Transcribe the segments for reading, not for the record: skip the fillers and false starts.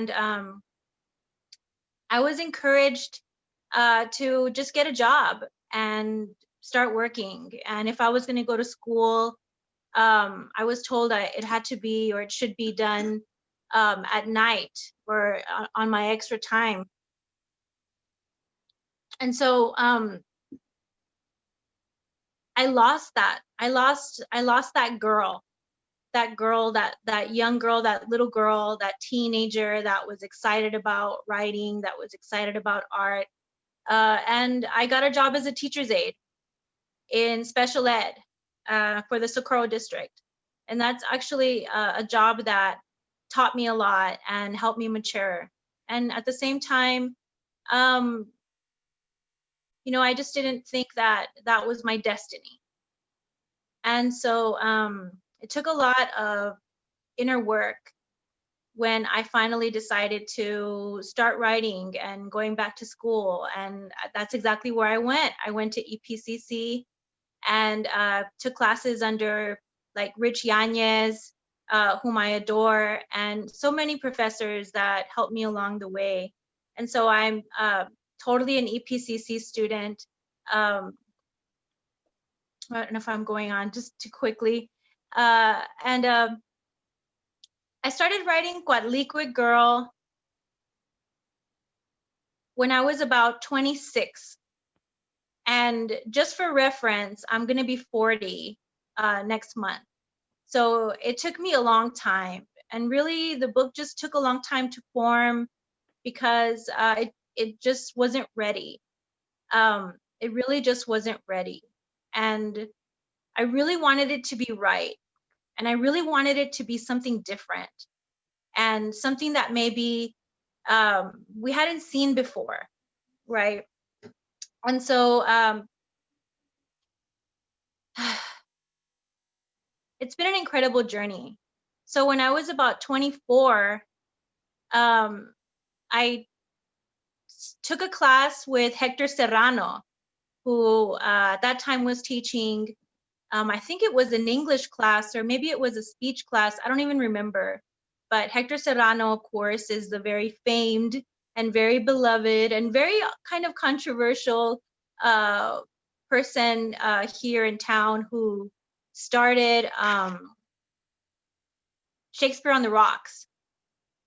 And I was encouraged to just get a job and start working. And if I was going to go to school, I was told it had to be, or it should be done at night or on my extra time. And so I lost that. I lost that girl, that young girl, that little girl, that teenager that was excited about writing, that was excited about art. And I got a job as a teacher's aide in special ed for the Socorro district. And that's actually a job that taught me a lot and helped me mature. And at the same time, you know, I just didn't think that that was my destiny. And so it took a lot of inner work when I finally decided to start writing and going back to school. And that's exactly where I went. I went to EPCC and took classes under like Rich Yanez, whom I adore, and so many professors that helped me along the way. And so I'm totally an EPCC student. I don't know if I'm going on just too quickly. And I started writing Coatlicue Girl when I was about 26. And just for reference, I'm going to be 40 next month. So it took me a long time. And really, the book just took a long time to form because it just wasn't ready. It really just wasn't ready. And I really wanted it to be right. And I really wanted it to be something different and something that maybe we hadn't seen before, right? And so it's been an incredible journey. So when I was about 24, I took a class with Hector Serrano, who at that time was teaching, I think it was an English class, or maybe it was a speech class. I don't even remember. But Hector Serrano, of course, is the very famed and very beloved and very kind of controversial person here in town who started Shakespeare on the Rocks.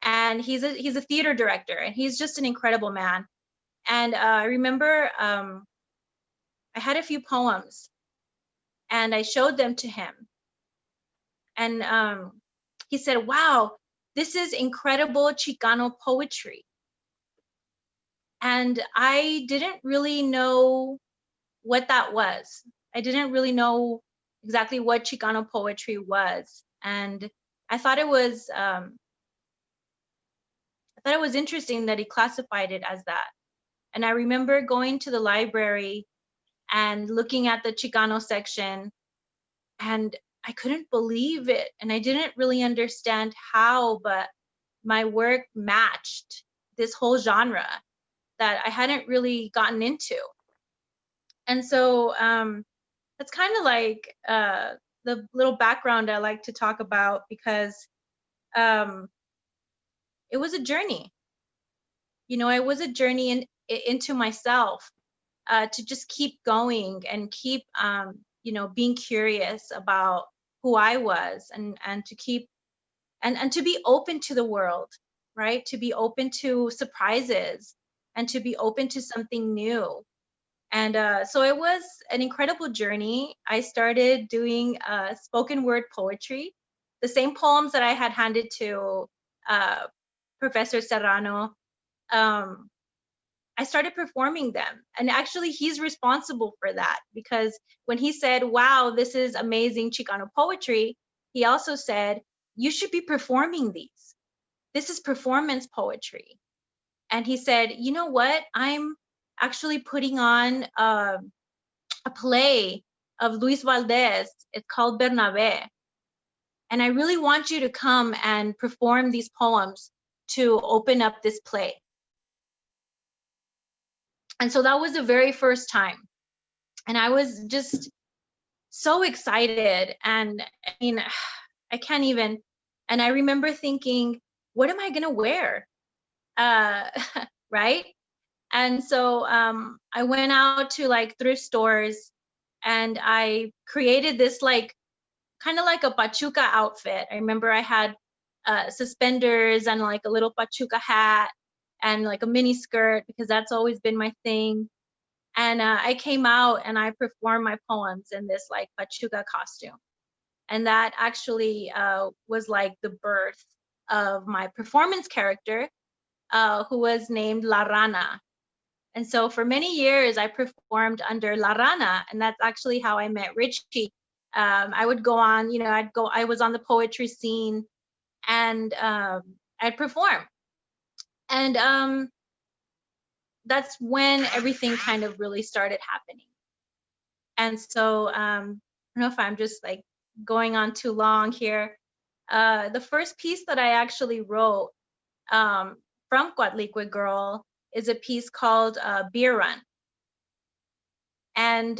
And he's a theater director, and he's just an incredible man. And I remember I had a few poems, and I showed them to him. And he said, "Wow, this is incredible Chicano poetry." And I didn't really know what that was. I didn't really know exactly what Chicano poetry was. And I thought it was interesting that he classified it as that. And I remember going to the library and looking at the Chicano section, and I couldn't believe it. And I didn't really understand how, but my work matched this whole genre that I hadn't really gotten into. And so that's kind of like the little background I like to talk about, because it was a journey. You know, it was a journey into myself to just keep going and keep, you know, being curious about who I was, and to keep, and to be open to the world, right? To be open to surprises and to be open to something new. And so it was an incredible journey. I started doing spoken word poetry, the same poems that I had handed to Professor Serrano. I started performing them. And actually, he's responsible for that, because when he said, "Wow, this is amazing Chicano poetry," he also said, "You should be performing these. This is performance poetry." And he said, "You know what? I'm actually putting on a play of Luis Valdez. It's called Bernabé. And I really want you to come and perform these poems to open up this play." And so that was the very first time. And I was just so excited. And I mean, I can't even, and I remember thinking, what am I going to wear? right? And so I went out to like thrift stores and I created this like kind of like a pachuca outfit. I remember I had suspenders and like a little pachuca hat and like a mini skirt because that's always been my thing. And I came out and I performed my poems in this like pachuca costume. And that actually was like the birth of my performance character, who was named La Rana. And so for many years, I performed under La Rana, and that's actually how I met Richie. I would go on, you know, I was on the poetry scene, and I'd perform. And that's when everything kind of really started happening. And so I don't know if I'm just like going on too long here. The first piece that I actually wrote from Coatlicue Girl is a piece called Beer Run. And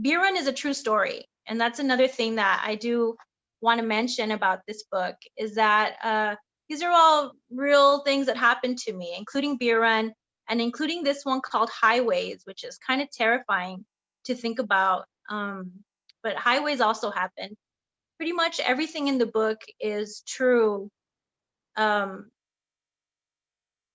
Beer Run is a true story. And that's another thing that I do want to mention about this book is that these are all real things that happened to me, including Beer Run and including this one called Highways, which is kind of terrifying to think about. But Highways also happened. Pretty much everything in the book is true,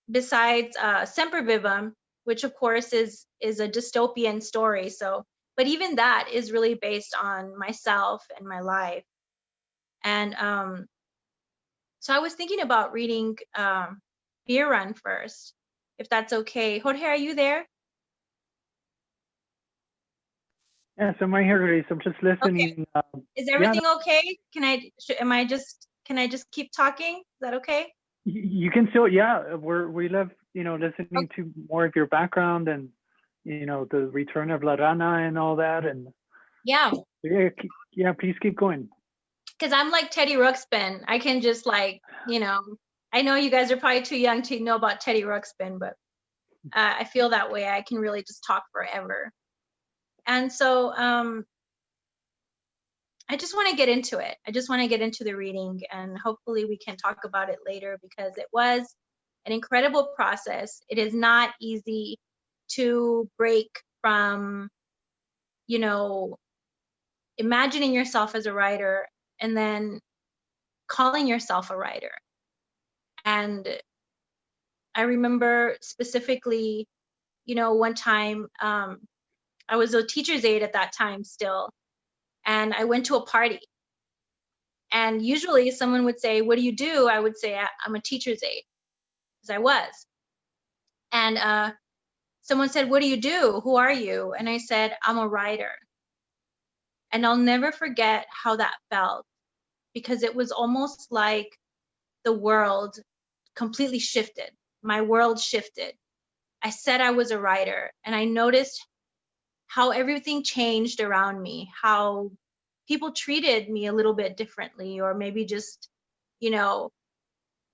besides Semper Vivum, which of course is a dystopian story. So, but even that is really based on myself and my life. And so I was thinking about reading Beer Run first, if that's okay. Jorge, are you there? Yes, I'm right here, Grace. I'm just listening. Okay. Is everything okay? Can I just keep talking? Is that okay? You can still, yeah. We love, you know, listening to more of your background and, you know, the return of La Rana and all that. And yeah, please keep going. Because I'm like Teddy Ruxpin. I can just like, you know, I know you guys are probably too young to know about Teddy Ruxpin, but I feel that way. I can really just talk forever. And so I just want to get into it. I just want to get into the reading, and hopefully we can talk about it later because it was an incredible process. It is not easy to break from, you know, imagining yourself as a writer and then calling yourself a writer. And I remember specifically, you know, one time I was a teacher's aide at that time still, and I went to a party. And usually someone would say, "What do you do?" I would say, "I'm a teacher's aide," because I was. And someone said, "What do you do? Who are you?" And I said, "I'm a writer." And I'll never forget how that felt, because it was almost like the world completely shifted. My world shifted. I said I was a writer, and I noticed how everything changed around me, how people treated me a little bit differently, or maybe just, you know.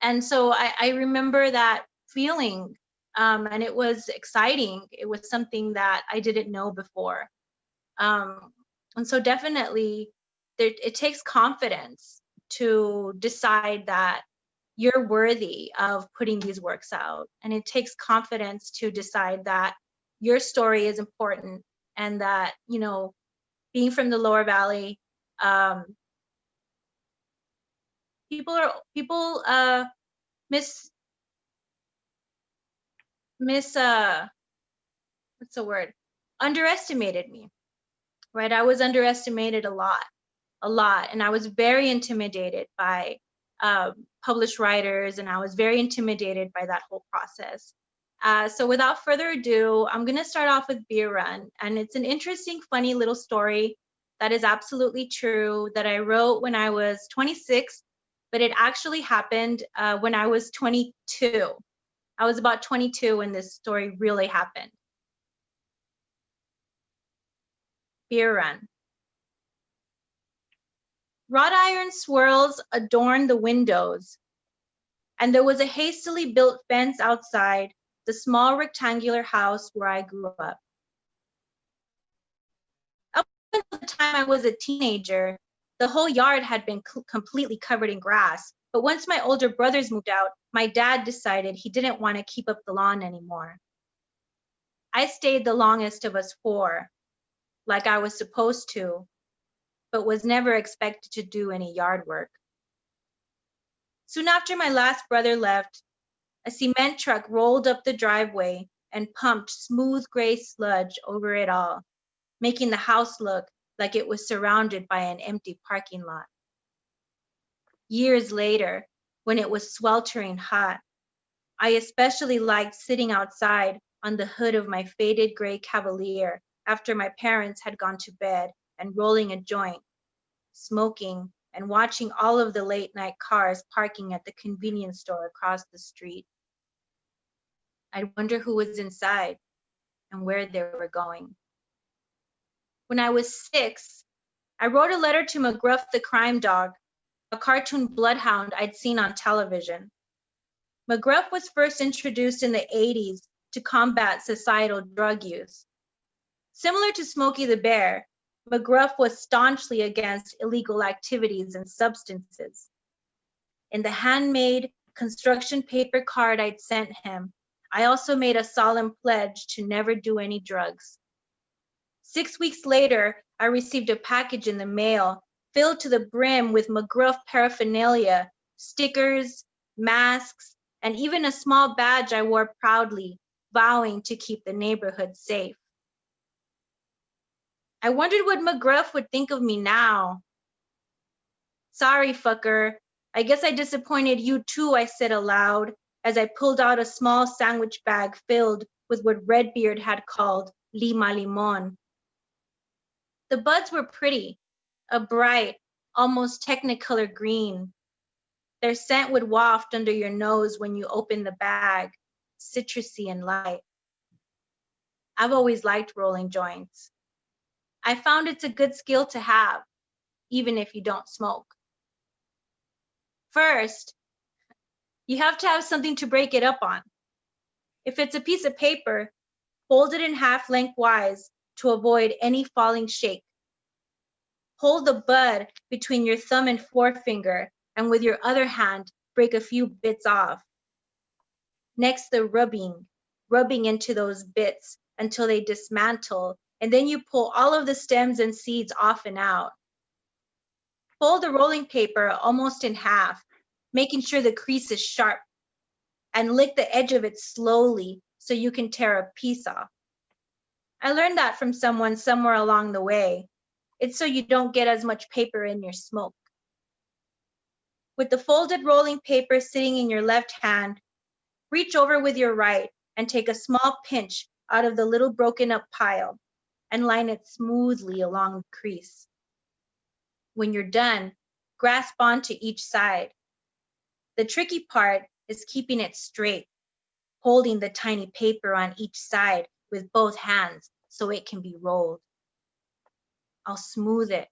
And so I remember that feeling, and it was exciting. It was something that I didn't know before. And so definitely it takes confidence to decide that you're worthy of putting these works out. And it takes confidence to decide that your story is important, and that, you know, being from the Lower Valley, people what's the word? Underestimated me, right? I was underestimated a lot. And I was very intimidated by published writers, and I was very intimidated by that whole process. So without further ado, I'm going to start off with Beer Run. And it's an interesting, funny little story that is absolutely true that I wrote when I was 26, but it actually happened when I was 22. I was about 22 when this story really happened. Beer Run. Wrought iron swirls adorned the windows, and there was a hastily built fence outside the small rectangular house where I grew up. Up until the time I was a teenager, the whole yard had been completely covered in grass, But once my older brothers moved out, my dad decided he didn't want to keep up the lawn anymore. I stayed the longest of us four, like I was supposed to, but was never expected to do any yard work. Soon after my last brother left, a cement truck rolled up the driveway and pumped smooth gray sludge over it all, making the house look like it was surrounded by an empty parking lot. Years later, when it was sweltering hot, I especially liked sitting outside on the hood of my faded gray Cavalier after my parents had gone to bed and rolling a joint, smoking, and watching all of the late night cars parking at the convenience store across the street. I'd wonder who was inside and where they were going. When I was 6, I wrote a letter to McGruff the crime dog, a cartoon bloodhound I'd seen on television. McGruff was first introduced in the 80s to combat societal drug use. Similar to Smokey the Bear, McGruff was staunchly against illegal activities and substances. In the handmade construction paper card I'd sent him, I also made a solemn pledge to never do any drugs. 6 weeks later, I received a package in the mail filled to the brim with McGruff paraphernalia, stickers, masks, and even a small badge I wore proudly, vowing to keep the neighborhood safe. I wondered what McGruff would think of me now. Sorry, fucker. I guess I disappointed you too, I said aloud, as I pulled out a small sandwich bag filled with what Redbeard had called lima limon. The buds were pretty, a bright, almost technicolor green. Their scent would waft under your nose when you opened the bag, citrusy and light. I've always liked rolling joints. I found it's a good skill to have, even if you don't smoke. First, you have to have something to break it up on. If it's a piece of paper, fold it in half lengthwise to avoid any falling shake. Hold the bud between your thumb and forefinger, and with your other hand, break a few bits off. Next, the rubbing into those bits until they dismantle, and then you pull all of the stems and seeds off and out. Fold the rolling paper almost in half, making sure the crease is sharp, and lick the edge of it slowly so you can tear a piece off. I learned that from someone somewhere along the way. It's so you don't get as much paper in your smoke. With the folded rolling paper sitting in your left hand, reach over with your right and take a small pinch out of the little broken up pile and line it smoothly along the crease. When you're done, grasp onto each side. The tricky part is keeping it straight, holding the tiny paper on each side with both hands so it can be rolled. I'll smooth it,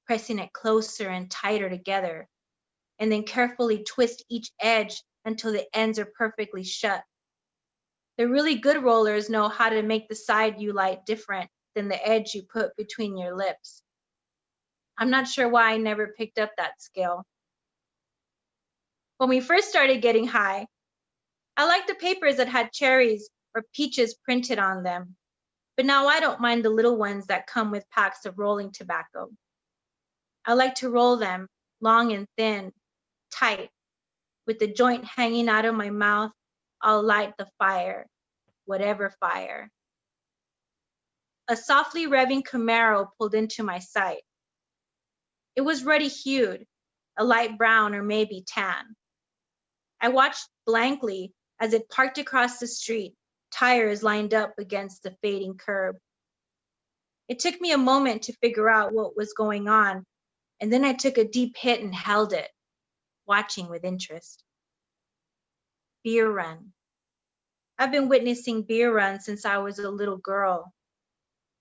pressing it closer and tighter together, and then carefully twist each edge until the ends are perfectly shut. The really good rollers know how to make the side you light different than the edge you put between your lips. I'm not sure why I never picked up that skill. When we first started getting high, I liked the papers that had cherries or peaches printed on them, but now I don't mind the little ones that come with packs of rolling tobacco. I like to roll them long and thin, tight. With the joint hanging out of my mouth, I'll light the fire, whatever fire. A softly revving Camaro pulled into my sight. It was ruddy hued, a light brown or maybe tan. I watched blankly as it parked across the street, tires lined up against the fading curb. It took me a moment to figure out what was going on, and then I took a deep hit and held it, watching with interest. Beer run. I've been witnessing beer runs since I was a little girl.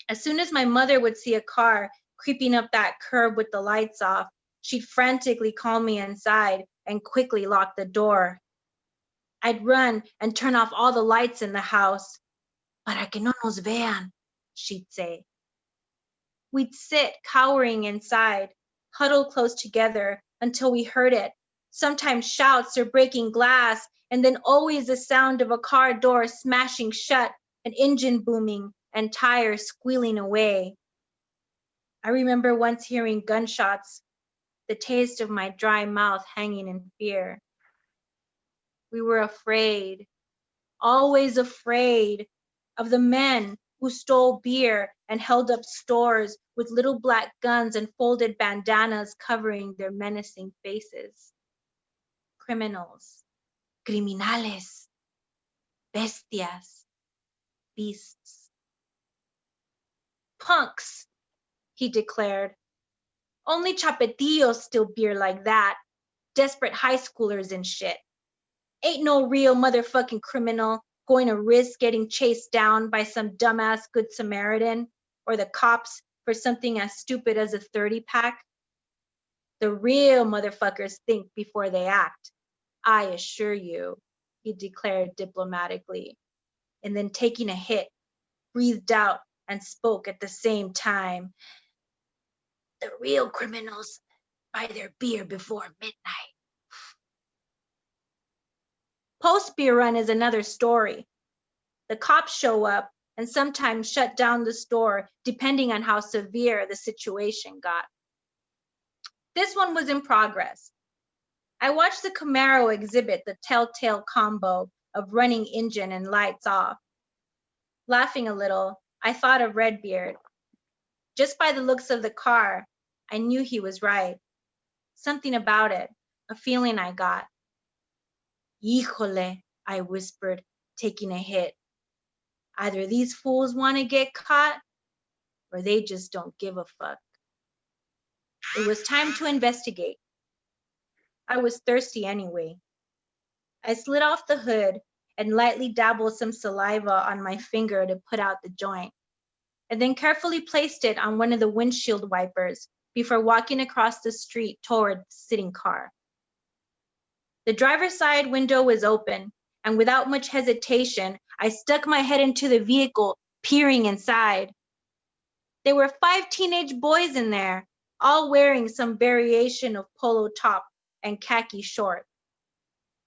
As soon as my mother would see a car creeping up that curb with the lights off, she'd frantically call me inside and quickly lock the door. I'd run and turn off all the lights in the house. Para que no nos vean, she'd say. We'd sit cowering inside, huddled close together until we heard it, Sometimes shouts or breaking glass, and then always the sound of a car door smashing shut, an engine booming, and tires squealing away. I remember once hearing gunshots, the taste of my dry mouth hanging in fear. We were afraid, always afraid, of the men who stole beer and held up stores with little black guns and folded bandanas covering their menacing faces. Criminals, criminales, bestias, beasts. Punks, he declared. Only chapetillos steal beer like that. Desperate high schoolers and shit. Ain't no real motherfucking criminal going to risk getting chased down by some dumbass Good Samaritan or the cops for something as stupid as a 30-pack. The real motherfuckers think before they act, I assure you, he declared diplomatically, and then taking a hit, breathed out and spoke at the same time. The real criminals buy their beer before midnight. Post-beer run is another story. The cops show up and sometimes shut down the store depending on how severe the situation got. This one was in progress. I watched the Camaro exhibit the telltale combo of running engine and lights off. Laughing a little, I thought of Redbeard. Just by the looks of the car, I knew he was right. Something about it, a feeling I got. Híjole, I whispered, taking a hit. Either these fools want to get caught, or they just don't give a fuck. It was time to investigate. I was thirsty anyway. I slid off the hood and lightly dabbled some saliva on my finger to put out the joint, and then carefully placed it on one of the windshield wipers before walking across the street toward the sitting car. The driver's side window was open, and without much hesitation, I stuck my head into the vehicle, peering inside. There were 5 teenage boys in there, all wearing some variation of polo top and khaki short.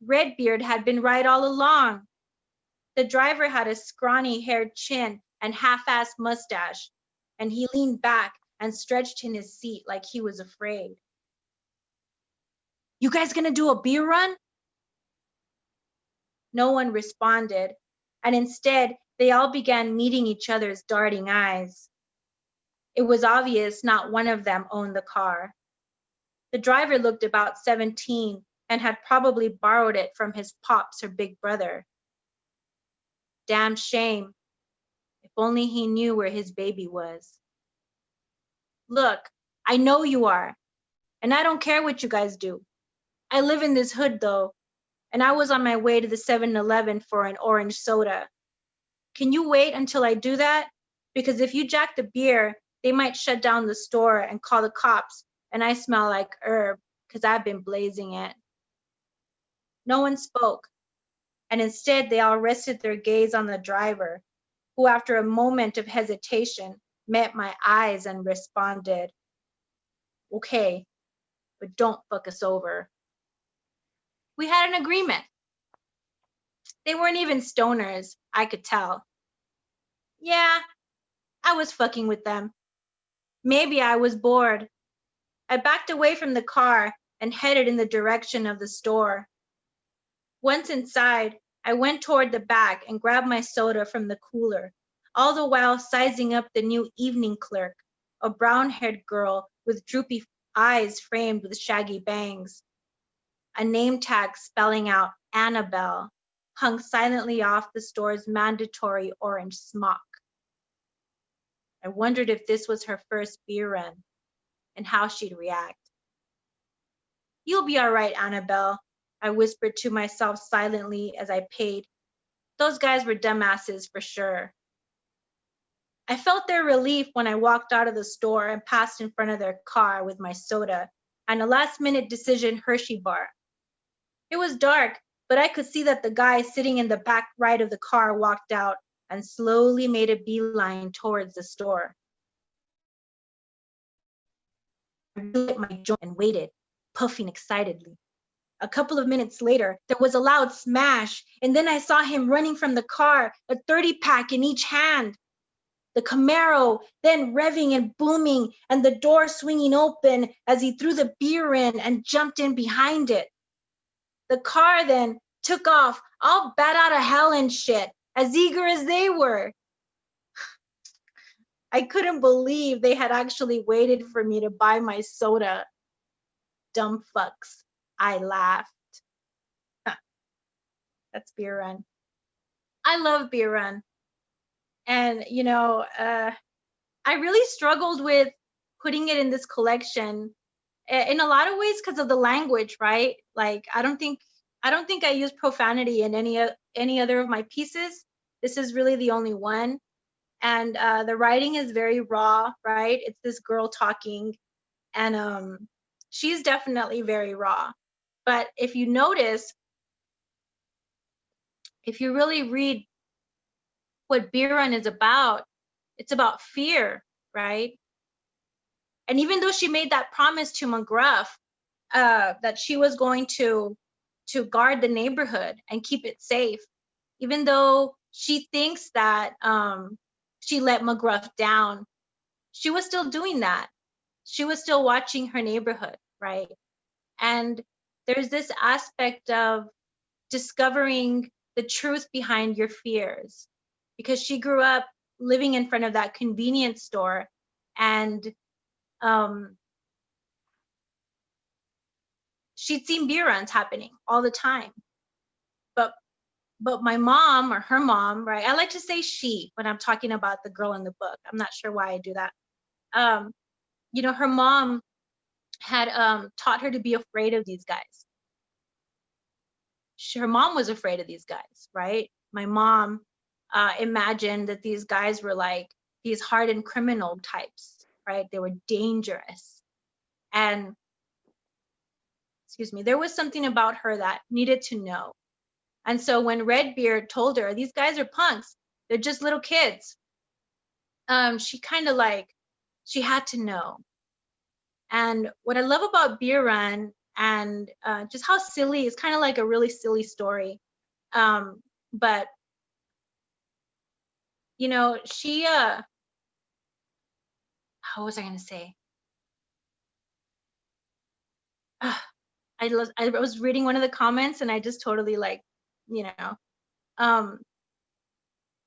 Redbeard had been right all along. The driver had a scrawny haired chin and half-assed mustache, and he leaned back and stretched in his seat like he was afraid. You guys gonna do a beer run? No one responded, and instead they all began meeting each other's darting eyes. It was obvious not one of them owned the car. The driver looked about 17 and had probably borrowed it from his pops or big brother. Damn shame. If only he knew where his baby was. Look, I know you are, and I don't care what you guys do. I live in this hood though, and I was on my way to the 7-Eleven for an orange soda. Can you wait until I do that? Because if you jack the beer, they might shut down the store and call the cops, and I smell like herb because I've been blazing it. No one spoke, and instead they all rested their gaze on the driver, who after a moment of hesitation met my eyes and responded, okay, but don't fuck us over. We had an agreement. They weren't even stoners, I could tell. Yeah, I was fucking with them. Maybe I was bored. I backed away from the car and headed in the direction of the store. Once inside, I went toward the back and grabbed my soda from the cooler, all the while sizing up the new evening clerk, a brown-haired girl with droopy eyes framed with shaggy bangs. A name tag spelling out Annabelle hung silently off the store's mandatory orange smock. I wondered if this was her first beer run and how she'd react. You'll be all right, Annabelle, I whispered to myself silently as I paid. Those guys were dumbasses for sure. I felt their relief when I walked out of the store and passed in front of their car with my soda and a last-minute decision Hershey bar. It was dark, but I could see that the guy sitting in the back right of the car walked out and slowly made a beeline towards the store. I lit my joint and waited, puffing excitedly. A couple of minutes later, there was a loud smash, and then I saw him running from the car, a 30-pack in each hand. The Camaro then revving and booming, and the door swinging open as he threw the beer in and jumped in behind it. The car then took off, all bat out of hell and shit, as eager as they were. I couldn't believe they had actually waited for me to buy my soda. Dumb fucks. I laughed. That's Beer Run. I love Beer Run. And, you know, I really struggled with putting it in this collection in a lot of ways because of the language, right? Like, I don't think I use profanity in any other of my pieces. This is really the only one. And the writing is very raw, right? It's this girl talking, and she's definitely very raw. But if you notice, if you really read what Beer Run is about, it's about fear, right? And even though she made that promise to McGruff that she was going to guard the neighborhood and keep it safe, even though she thinks that she let McGruff down, she was still doing that. She was still watching her neighborhood, right? And there's this aspect of discovering the truth behind your fears, because she grew up living in front of that convenience store, and she'd seen beer runs happening all the time. But my mom, or her mom, right? I like to say she when I'm talking about the girl in the book. I'm not sure why I do that. You know, her mom had taught her to be afraid of these guys. Her mom was afraid of these guys, right? My mom imagined that these guys were like these hardened criminal types, right? They were dangerous. And, excuse me, there was something about her that needed to know. And so when Redbeard told her, these guys are punks, they're just little kids, she kind of like, she had to know. And what I love about Beer Run, and just how silly, it's kind of like a really silly story. But, you know, she, how was I going to say? I was reading one of the comments and I just totally like, you know,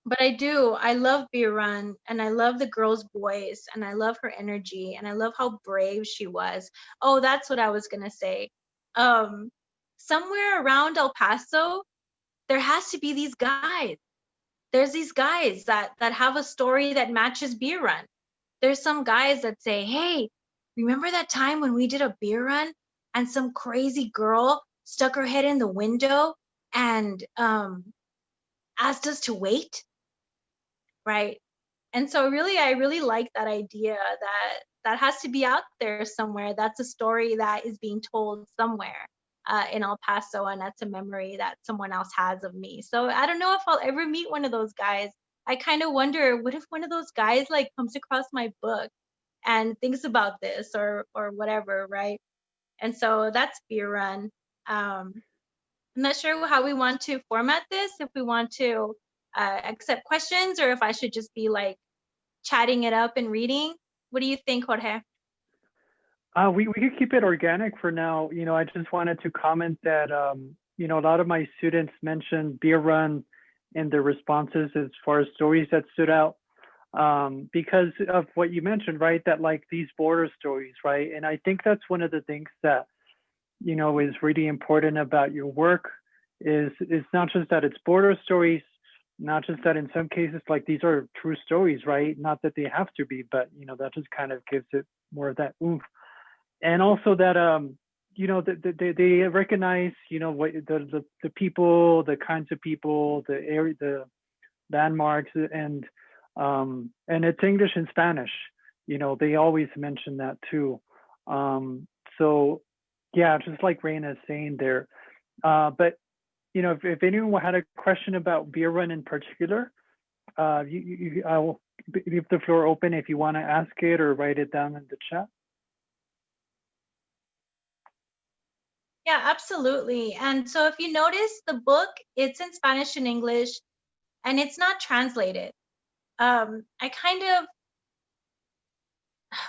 but I love Beer Run, and I love the girl's voice, and I love her energy, and I love how brave she was. Oh, that's what I was gonna say. Somewhere around El Paso, there has to be these guys. There's these guys that have a story that matches Beer Run. There's some guys that say, hey, remember that time when we did a beer run and some crazy girl stuck her head in the window and asked us to wait? Right. And so really, I really like that idea that has to be out there somewhere. That's a story that is being told somewhere in El Paso, and that's a memory that someone else has of me. So I don't know if I'll ever meet one of those guys. I kind of wonder, what if one of those guys like comes across my book and thinks about this or whatever, right? And so that's Beer Run. I'm not sure how we want to format this, if we want to accept questions, or if I should just be like chatting it up and reading. What do you think, Jorge? We could keep it organic for now. You know, I just wanted to comment that, you know, a lot of my students mentioned Beer Run in their responses as far as stories that stood out, because of what you mentioned, right? That like these border stories, right? And I think that's one of the things that, you know, is really important about your work is not just that it's border stories, not just that in some cases, like these are true stories, right? Not that they have to be, but, you know, that just kind of gives it more of that oomph. And also that, you know, they recognize, you know, what the people, the kinds of people, the area, the landmarks, and it's English and Spanish. You know, they always mention that too. So yeah, just like Raina is saying there. But you know, if anyone had a question about Beer Run in particular, I will leave the floor open if you want to ask it or write it down in the chat. Yeah, absolutely. And so if you notice the book, it's in Spanish and English, and it's not translated. I kind of,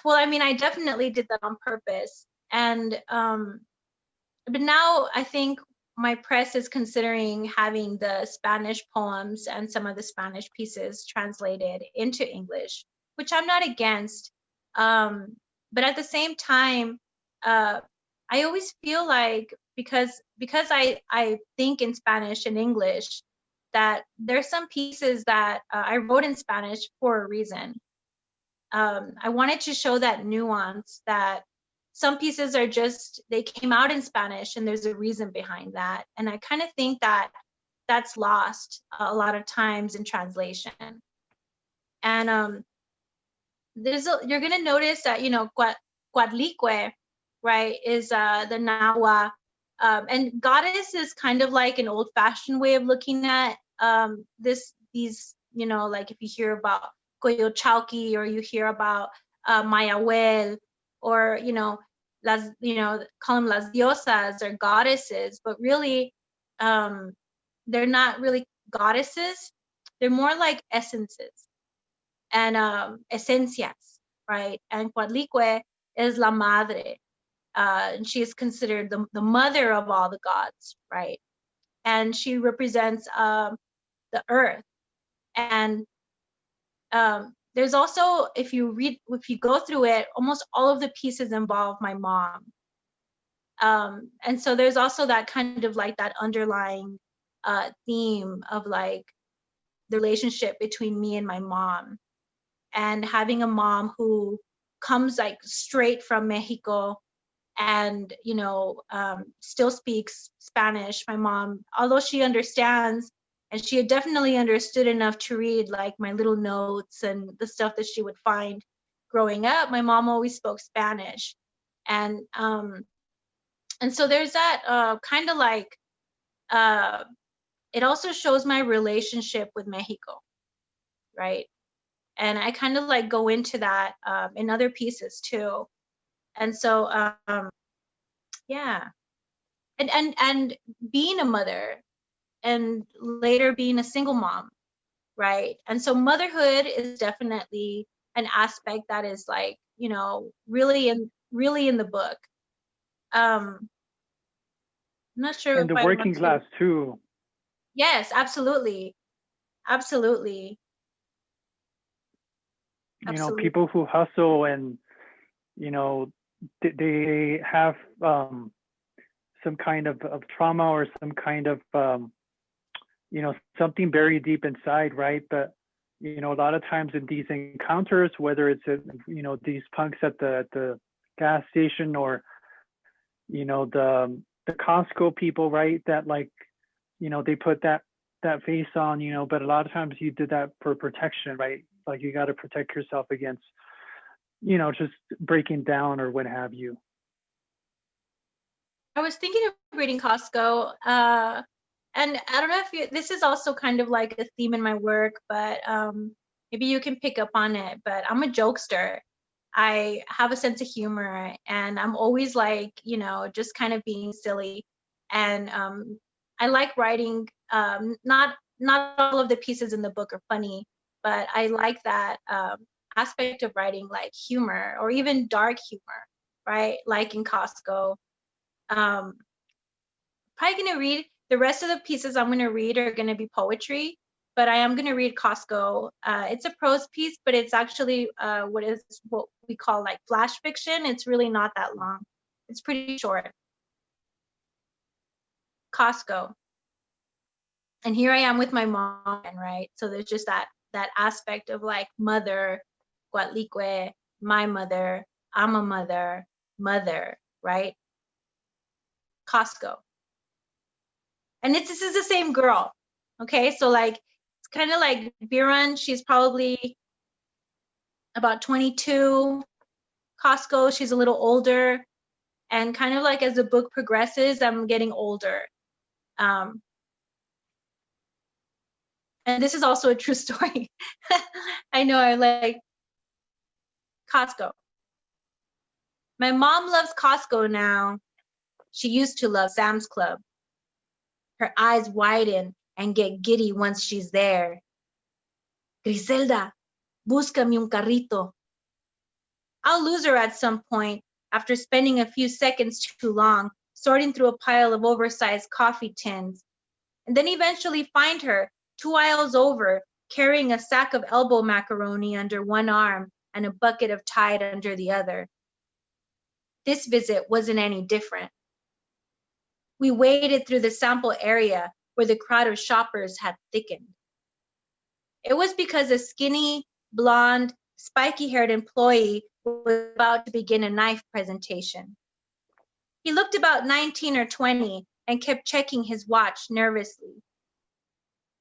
well, I mean, I definitely did that on purpose. And but now I think my press is considering having the Spanish poems and some of the Spanish pieces translated into English, which I'm not against. But at the same time, I always feel like because I think in Spanish and English, that there's some pieces that I wrote in Spanish for a reason. I wanted to show that nuance, that some pieces are just, they came out in Spanish and there's a reason behind that. And I kind of think that that's lost a lot of times in translation. And you're going to notice that, Coatlicue, right, is the Nahua. And goddess is kind of like an old fashioned way of looking at these, like if you hear about Coyolxauhqui, or you hear about Mayahuel, or, call them las diosas or goddesses, but really, they're not really goddesses. They're more like essences and esencias, right? And Coatlicue is la madre. And she is considered the mother of all the gods, right? And she represents the earth. And there's also, if you go through it, almost all of the pieces involve my mom. And so there's also that kind of like that underlying theme of like the relationship between me and my mom, and having a mom who comes like straight from Mexico and still speaks Spanish. My mom, although she understands, and she had definitely understood enough to read like my little notes and the stuff that she would find growing up, my mom always spoke Spanish. And so there's that kind of like it also shows my relationship with Mexico, right? And I kind of like go into that in other pieces too. And so yeah, and being a mother and later being a single mom, right? And so motherhood is definitely an aspect that is like, really in the book. I'm not sure And if the I working want to. class too. Yes, absolutely. Absolutely. Absolutely. People who hustle and, they have some kind of trauma, or some kind of, something buried deep inside, right? But, a lot of times in these encounters, whether it's, these punks at the gas station, or, the Costco people, right? That like, they put that face on, but a lot of times you did that for protection, right? Like you got to protect yourself against, just breaking down or what have you. I was thinking of reading Costco, and I don't know if this is also kind of like a theme in my work, but maybe you can pick up on it. But I'm a jokester. I have a sense of humor, and I'm always like, just kind of being silly. And I like writing. Not all of the pieces in the book are funny, but I like that aspect of writing, like humor or even dark humor, right? Like in Costco. Probably gonna read the rest of the pieces I'm gonna read are gonna be poetry, but I am gonna read Costco. It's a prose piece, but it's actually what we call like flash fiction. It's really not that long. It's pretty short. Costco. And here I am with my mom, right? So there's just that aspect of like mother, Coatlicue, my mother, I'm a mother, right? Costco. And this is the same girl. Okay, so like it's kind of like Biran, she's probably about 22. Costco, she's a little older. And kind of like as the book progresses, I'm getting older. And this is also a true story. I know, I like Costco. My mom loves Costco now. she used to love Sam's Club. Her eyes widen and get giddy once she's there. Griselda, búscame un carrito. I'll lose her at some point after spending a few seconds too long sorting through a pile of oversized coffee tins, and then eventually find her 2 aisles over carrying a sack of elbow macaroni under one arm and a bucket of Tide under the other. This visit wasn't any different. We waded through the sample area where the crowd of shoppers had thickened. It was because a skinny, blonde, spiky-haired employee was about to begin a knife presentation. He looked about 19 or 20 and kept checking his watch nervously.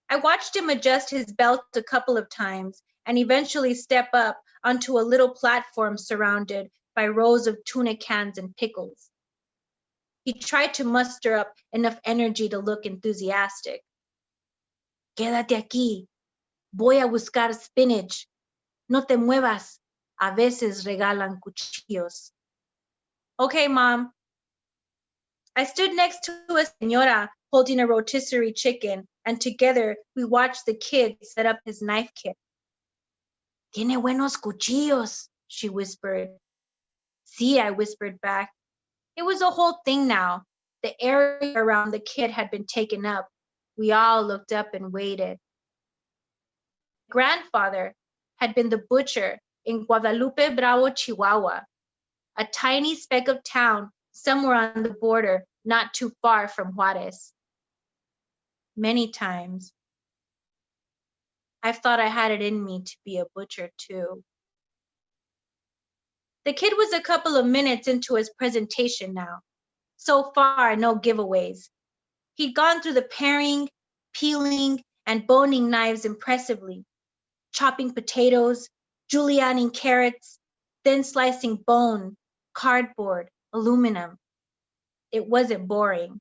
I watched him adjust his belt a couple of times and eventually step up onto a little platform surrounded by rows of tuna cans and pickles. He tried to muster up enough energy to look enthusiastic. Quédate aquí. Voy a buscar spinach. No te muevas. A veces regalan cuchillos. Okay, Mom. I stood next to a señora holding a rotisserie chicken, and together we watched the kid set up his knife kit. Tiene buenos cuchillos, she whispered. Sí, I whispered back. It was a whole thing now. The area around the kid had been taken up. We all looked up and waited. Grandfather had been the butcher in Guadalupe Bravo, Chihuahua, a tiny speck of town somewhere on the border not too far from Juarez. Many times, I've thought I had it in me to be a butcher too. The kid was a couple of minutes into his presentation now. So far, no giveaways. He'd gone through the paring, peeling, and boning knives impressively, chopping potatoes, julienning carrots, then slicing bone, cardboard, aluminum. It wasn't boring.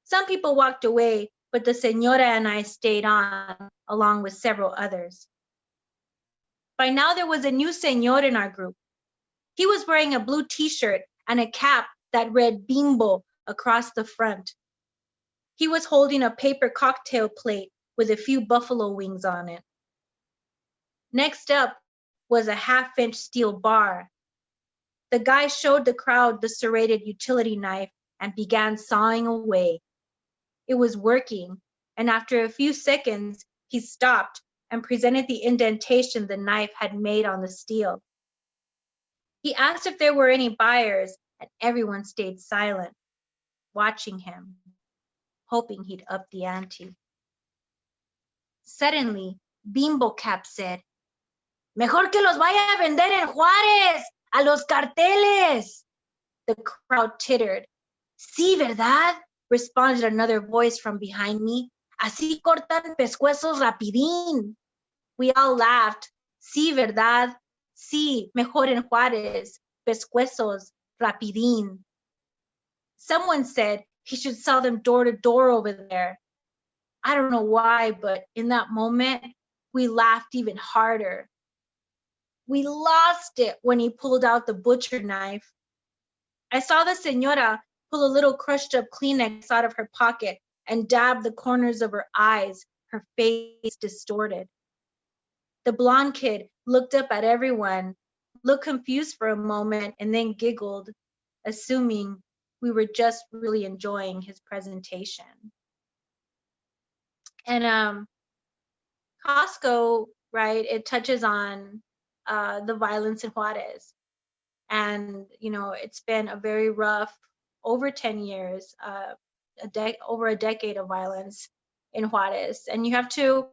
Some people walked away, but the señora and I stayed on, along with several others. By now, there was a new señor in our group. He was wearing a blue t-shirt and a cap that read Bimbo across the front. He was holding a paper cocktail plate with a few buffalo wings on it. Next up was a half-inch steel bar. The guy showed the crowd the serrated utility knife and began sawing away. It was working, and after a few seconds, he stopped and presented the indentation the knife had made on the steel. He asked if there were any buyers, and everyone stayed silent, watching him, hoping he'd up the ante. Suddenly, Bimbo Cap said, "Mejor que los vaya a vender en Juárez, a los carteles." The crowd tittered. "Sí, ¿verdad?" responded another voice from behind me. "Así cortan pescuezos rapidín." We all laughed. "Sí, ¿verdad? Sí, mejor en Juárez, pescuezos, rapidín." Someone said he should sell them door to door over there. I don't know why, but in that moment, we laughed even harder. We lost it when he pulled out the butcher knife. I saw the señora pull a little crushed up Kleenex out of her pocket and dab the corners of her eyes, her face distorted. The blonde kid looked up at everyone, looked confused for a moment, and then giggled, assuming we were just really enjoying his presentation. And Costco, right, it touches on the violence in Juarez. And, you know, it's been a very rough, over 10 years, over a decade of violence in Juarez. And you have to,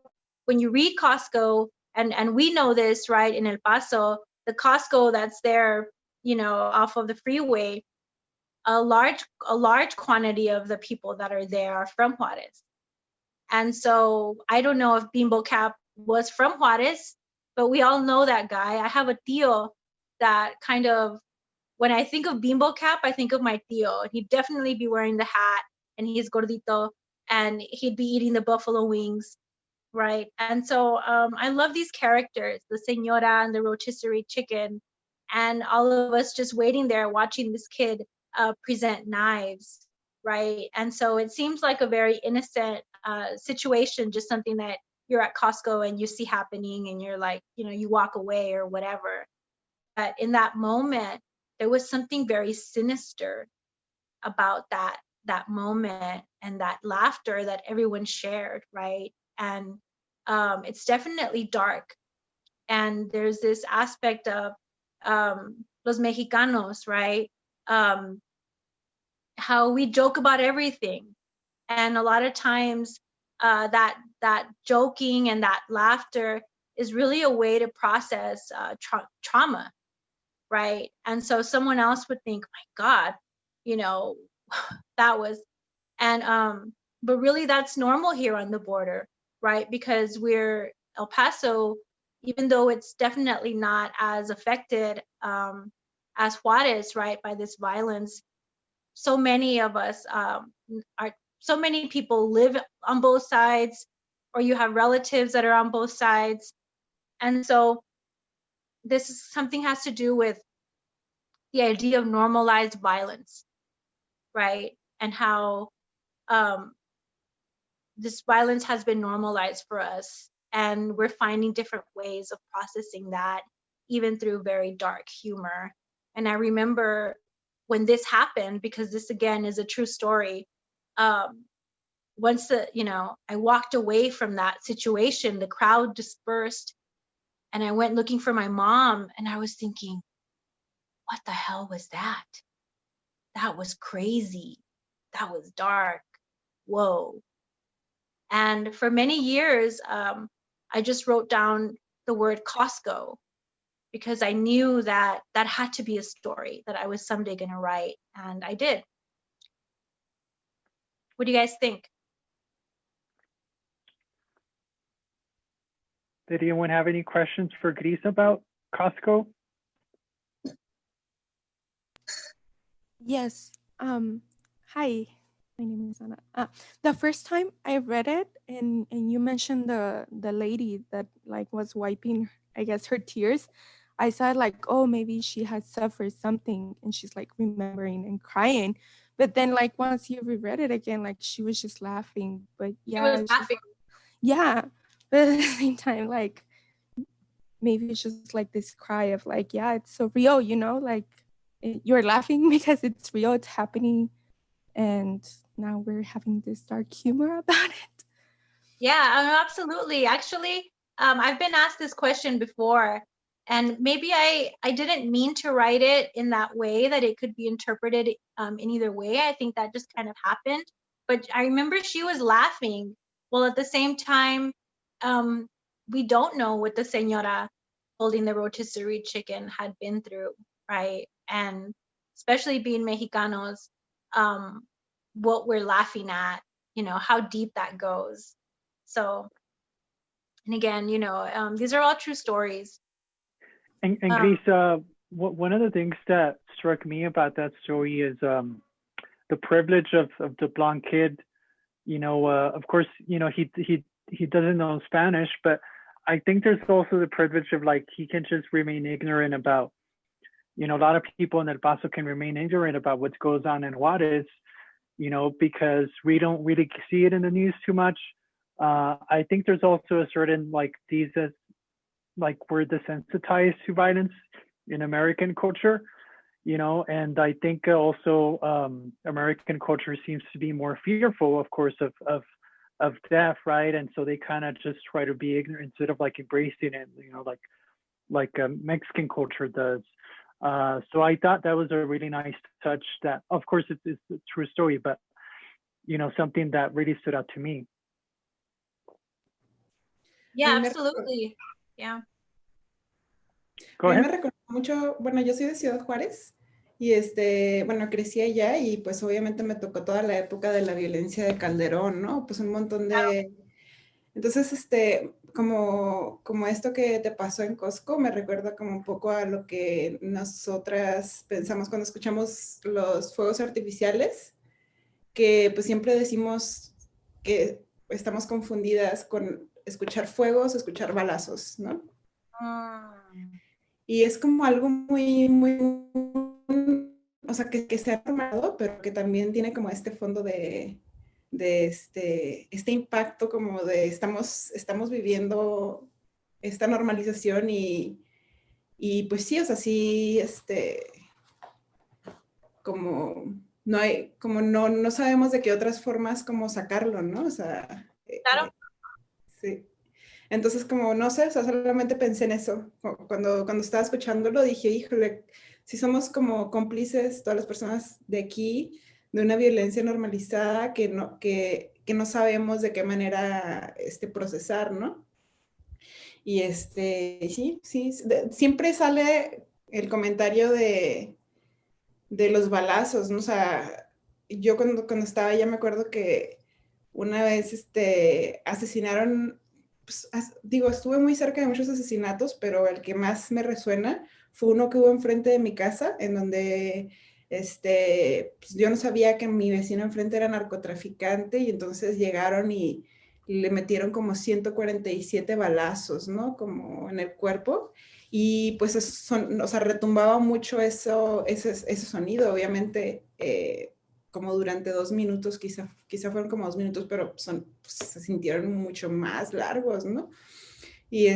when you read Costco, and we know this, right, in El Paso, the Costco that's there, you know, off of the freeway, a large quantity of the people that are there are from Juarez. And so I don't know if Bimbo Cap was from Juarez, but we all know that guy. I have a tío that kind of, when I think of Bimbo Cap, I think of my tío. He'd definitely be wearing the hat, and he's gordito, and he'd be eating the buffalo wings, right? And so I love these characters, the señora and the rotisserie chicken, and all of us just waiting there watching this kid present knives, right? And so it seems like a very innocent situation, just something that you're at Costco and you see happening and you're like, you know, you walk away or whatever. But in that moment, there was something very sinister about that moment and that laughter that everyone shared, right? And it's definitely dark. And there's this aspect of los Mexicanos, right? How we joke about everything, and a lot of times that joking and that laughter is really a way to process trauma, right? And so someone else would think, my God, you know, that was, and but really that's normal here on the border, right? Because we're El Paso, even though it's definitely not as affected as Juarez, right, by this violence, so many of us so many people live on both sides, or you have relatives that are on both sides. And so this is something has to do with the idea of normalized violence, right? And how this violence has been normalized for us, and we're finding different ways of processing that, even through very dark humor. And I remember when this happened, because this again is a true story, once I walked away from that situation, the crowd dispersed, and I went looking for my mom, and I was thinking, what the hell was that? That was crazy. That was dark. Whoa. And for many years, I just wrote down the word Costco, because I knew that that had to be a story that I was someday going to write, and I did. What do you guys think? Did anyone have any questions for Gris about Costco? Yes. Hi, my name is Anna. The first time I read it, and you mentioned the lady that like was wiping, I guess, her tears, I said like, oh, maybe she had suffered something and she's like remembering and crying. But then like once you reread it again, like she was just laughing. But yeah, She was laughing. yeah. But at the same time, like maybe it's just like this cry of like, yeah, it's so real, you know, like you're laughing because it's real, it's happening, and now we're having this dark humor about it. Yeah, absolutely. Actually, I've been asked this question before, and maybe I didn't mean to write it in that way, that it could be interpreted in either way. I think that just kind of happened. But I remember she was laughing, while at the same time, we don't know what the señora holding the rotisserie chicken had been through, right? And especially being Mexicanos, what we're laughing at, how deep that goes. So, and again, these are all true stories. And Gris, one of the things that struck me about that story is the privilege of the blonde kid. Of course, he doesn't know Spanish, but I think there's also the privilege of like he can just remain ignorant about. A lot of people in El Paso can remain ignorant about what goes on in Juarez, because we don't really see it in the news too much. I think there's also a certain like we're desensitized to violence in American culture, and I think also American culture seems to be more fearful, of course, of death, right? And so they kind of just try to be ignorant instead of like embracing it, like Mexican culture does. So I thought that was a really nice touch. That, of course, it's a true story, but something that really stood out to me. Yeah, absolutely. Yeah. Go ahead. Me recordó mucho, bueno, yo soy de Ciudad Juárez y bueno, crecí allá y pues obviamente me tocó toda la época de la violencia de Calderón, ¿no? Pues un montón de... Entonces, como esto que te pasó en Costco me recuerda como un poco a lo que nosotras pensamos cuando escuchamos los fuegos artificiales, que pues siempre decimos que estamos confundidas con escuchar fuegos, escuchar balazos, ¿no? Y es como algo muy, muy o sea, que se ha normado, pero que también tiene como este fondo de este impacto como de estamos viviendo esta normalización y pues sí, o sea, sí, como no hay, como no sabemos de qué otras formas como sacarlo, ¿no? O sea, Claro. sí. Entonces, como no sé, o sea, solamente pensé en eso. Cuando estaba escuchándolo, dije, híjole, si somos como cómplices, todas las personas de aquí, de una violencia normalizada que no sabemos de qué manera procesar, ¿no? Y sí, siempre sale el comentario de los balazos, ¿no? O sea, yo cuando estaba allá me acuerdo que una vez asesinaron, pues, digo, estuve muy cerca de muchos asesinatos, pero el que más me resuena fue uno que hubo enfrente de mi casa, en donde pues, yo no sabía que mi vecino enfrente era narcotraficante y entonces llegaron y le metieron como 147 balazos, ¿no? Como en el cuerpo. Y pues o sea, retumbaba mucho ese sonido, obviamente, como durante 2 minutos, quizá fueron como 2 minutos, pero pues, se sintieron mucho más largos, ¿no? Y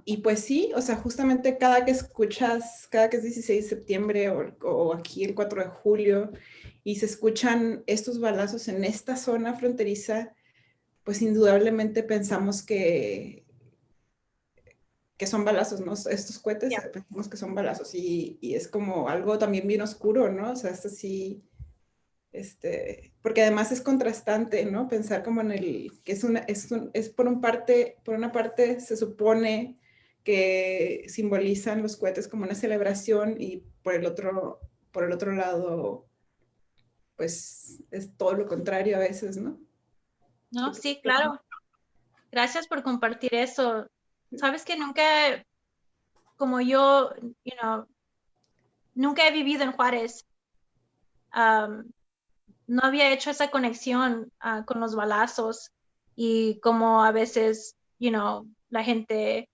y pues sí, o sea, justamente cada que es 16 de septiembre o aquí el 4 de julio, y se escuchan estos balazos en esta zona fronteriza, pues indudablemente pensamos que son balazos, ¿no? Estos cohetes, Yeah. pensamos que son balazos y es como algo también bien oscuro, ¿no? O sea, sí, porque además es contrastante, ¿no? Pensar como en que es por una parte se supone que simbolizan los cohetes como una celebración y por el otro lado, pues es todo lo contrario a veces, ¿no? No, sí, claro. Gracias por compartir eso. Sabes que nunca, como yo, nunca he vivido en Juárez. No había hecho esa conexión con los balazos y como a veces, la gente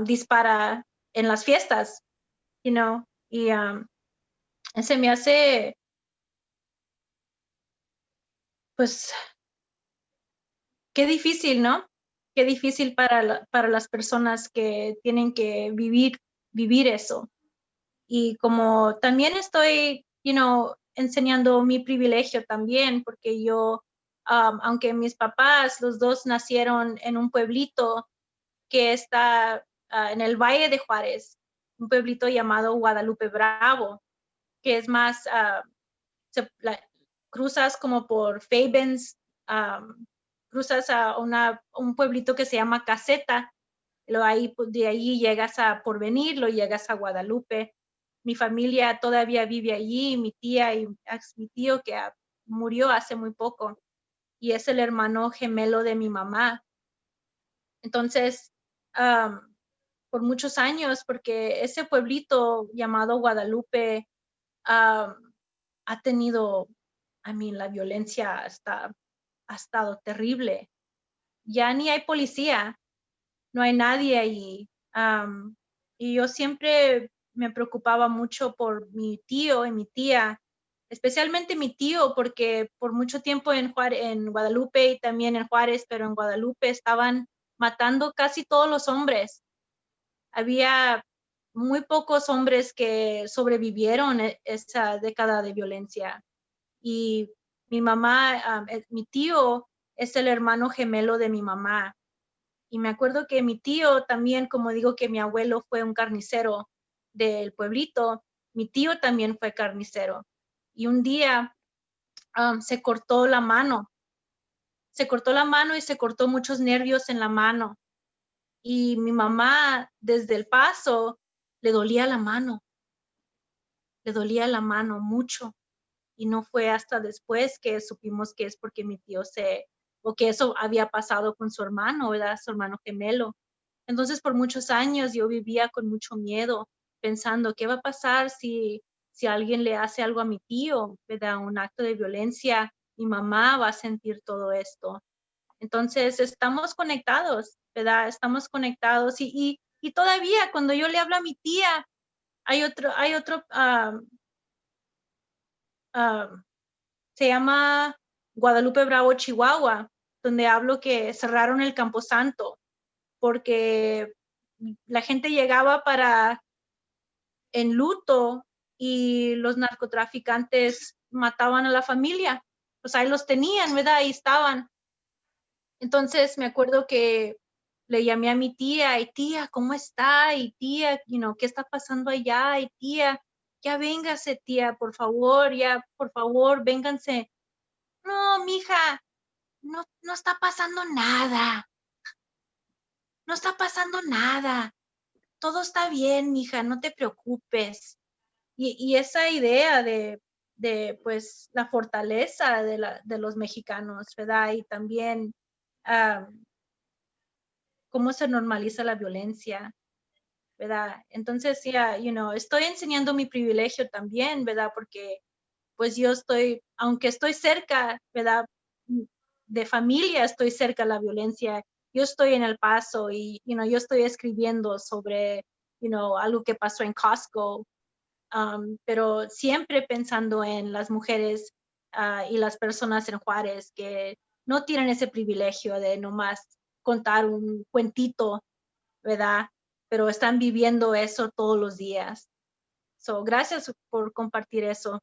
dispara en las fiestas, y se me hace, pues, qué difícil, ¿no? Qué difícil para las personas que tienen que vivir eso. Y como también estoy, enseñando mi privilegio también, porque yo, aunque mis papás, los dos nacieron en un pueblito que está en el Valle de Juárez, un pueblito llamado Guadalupe Bravo, que es más, cruzas como por Fabens, cruzas a un pueblito que se llama Caseta, de ahí llegas a Porvenir, lo llegas a Guadalupe. Mi familia todavía vive allí, mi tía y mi tío que murió hace muy poco, y es el hermano gemelo de mi mamá. Entonces, por muchos años, porque ese pueblito llamado Guadalupe ha tenido, la violencia ha estado terrible. Ya ni hay policía, no hay nadie allí. Y yo siempre me preocupaba mucho por mi tío y mi tía, especialmente mi tío, porque por mucho tiempo en Guadalupe y también en Juárez, pero en Guadalupe estaban matando casi todos los hombres. Había muy pocos hombres que sobrevivieron esa década de violencia. Y mi tío es el hermano gemelo de mi mamá. Y me acuerdo que mi tío también, como digo que mi abuelo fue un carnicero del pueblito, mi tío también fue carnicero. Y un día se cortó la mano. Se cortó la mano y se cortó muchos nervios en la mano. Y mi mamá, desde El Paso, le dolía la mano. Le dolía la mano mucho. Y no fue hasta después que supimos que es porque mi tío o que eso había pasado con su hermano, ¿verdad? Su hermano gemelo. Entonces, por muchos años yo vivía con mucho miedo, pensando, ¿qué va a pasar si alguien le hace algo a mi tío, ¿verdad? Un acto de violencia, mi mamá va a sentir todo esto. Entonces, estamos conectados, ¿verdad? Estamos conectados y todavía cuando yo le hablo a mi tía, hay otro, se llama Guadalupe Bravo, Chihuahua, donde hablo que cerraron el Camposanto porque la gente llegaba en luto y los narcotraficantes mataban a la familia. Pues ahí los tenían, ¿verdad? Ahí estaban. Entonces me acuerdo que le llamé a mi tía, y tía, ¿cómo está? Y tía, ¿qué está pasando allá? Y tía, ya véngase, tía, por favor, ya, por favor, vénganse. No, mija, no está pasando nada. No está pasando nada. Todo está bien, mija, no te preocupes. Y esa idea de pues la fortaleza de los mexicanos, ¿verdad? Y también cómo se normaliza la violencia, ¿verdad? Entonces, ya, estoy enseñando mi privilegio también, ¿verdad? Porque pues yo aunque estoy cerca, ¿verdad? De familia, estoy cerca de la violencia. Yo estoy en El Paso y, yo estoy escribiendo sobre, algo que pasó en Costco, pero siempre pensando en las mujeres y las personas en Juárez que no tienen ese privilegio de nomás contar un cuentito, ¿verdad? Pero están viviendo eso todos los días. So, gracias por compartir eso.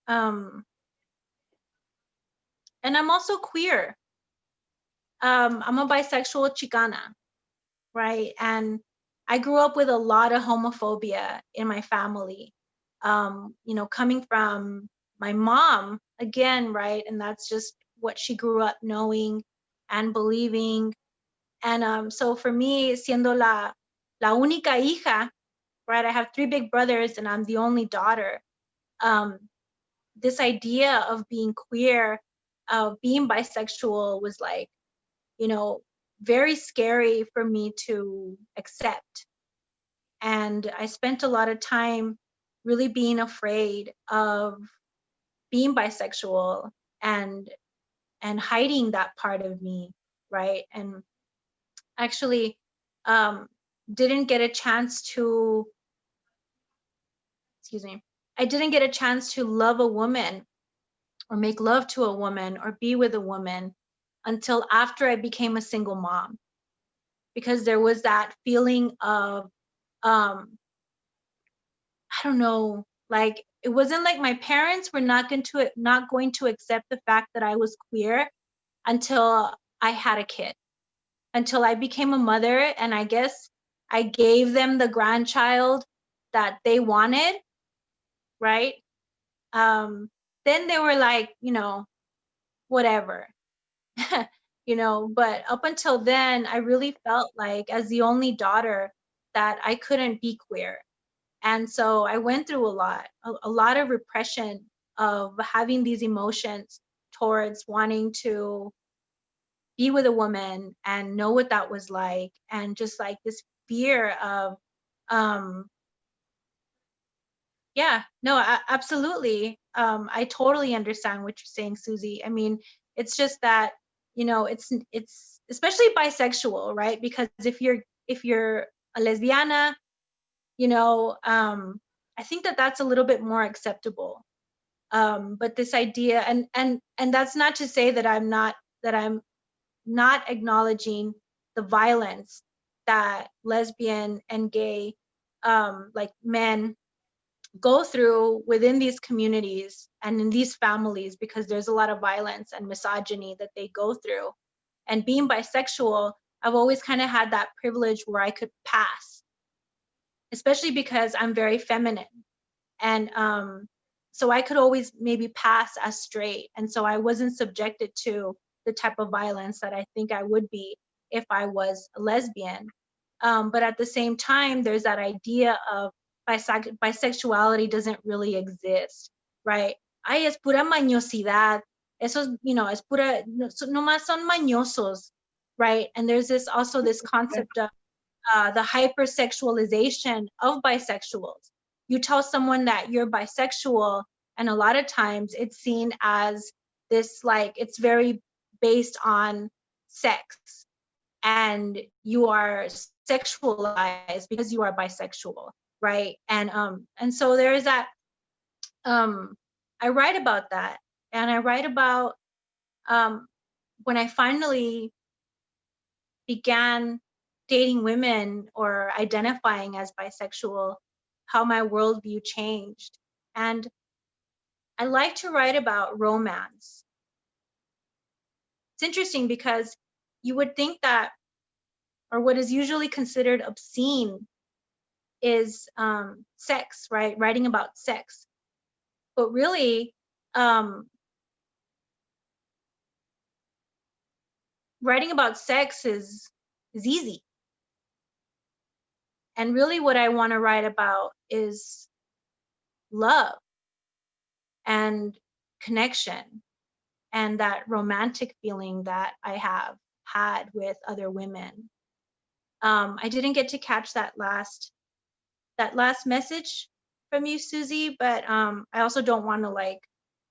And I'm also queer. I'm a bisexual Chicana, right? And I grew up with a lot of homophobia in my family, coming from my mom, again, right? And that's just what she grew up knowing and believing. And so for me, siendo la única hija, right? I have 3 big brothers and I'm the only daughter. This idea of being queer, of being bisexual was like, very scary for me to accept. And I spent a lot of time really being afraid of being bisexual and hiding that part of me, right? And actually didn't get a chance to, I didn't get a chance to love a woman or make love to a woman or be with a woman until after I became a single mom, because there was that feeling of, I don't know, like it wasn't like my parents were not going to accept the fact that I was queer until I had a kid, until I became a mother, and I guess I gave them the grandchild that they wanted, right? Then they were like, whatever. But up until then, I really felt like as the only daughter that I couldn't be queer. And so I went through a lot of repression of having these emotions towards wanting to be with a woman and know what that was like. And just like this fear of, absolutely. I totally understand what you're saying, Susie. I mean, it's just that, it's especially bisexual, right? Because if you're a lesbiana, I think that's a little bit more acceptable. But this idea, and that's not to say that I'm not acknowledging the violence that lesbian and gay, like men, go through within these communities and in these families, because there's a lot of violence and misogyny that they go through. And being bisexual, I've always kind of had that privilege where I could pass, especially because I'm very feminine. And so I could always maybe pass as straight. And so I wasn't subjected to the type of violence that I think I would be if I was a lesbian. But at the same time, there's that idea of bisexuality doesn't really exist, right? Ay, es pura mañosidad. Eso, es pura, nomás son mañosos, right? And there's also this concept of the hypersexualization of bisexuals. You tell someone that you're bisexual, and a lot of times it's seen as this, like, it's very based on sex, and you are sexualized because you are bisexual, right? And so there is that. I write about that, and I write about when I finally began dating women or identifying as bisexual, how my worldview changed. And I like to write about romance. It's interesting because you would think that, or what is usually considered obscene is sex, right? Writing about sex. But really, writing about sex is easy. And really what I want to write about is love and connection and that romantic feeling that I have had with other women. I didn't get to catch that last message from you, Susie, but I also don't want to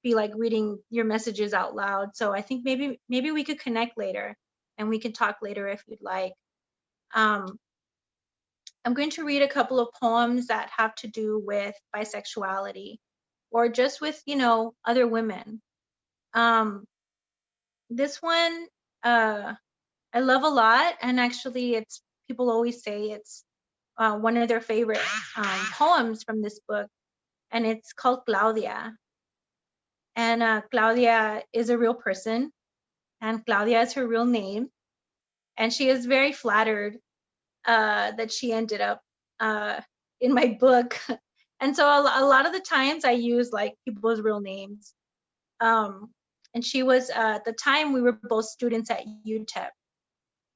be reading your messages out loud. So I think maybe we could connect later and we can talk later if you'd like. I'm going to read a couple of poems that have to do with bisexuality or just with, other women. This one I love a lot, and actually people always say it's one of their favorite poems from this book, and it's called Claudia. And Claudia is a real person, and Claudia is her real name, and she is very flattered that she ended up in my book. And so a lot of the times I use people's real names. And she was, at the time we were both students at UTEP,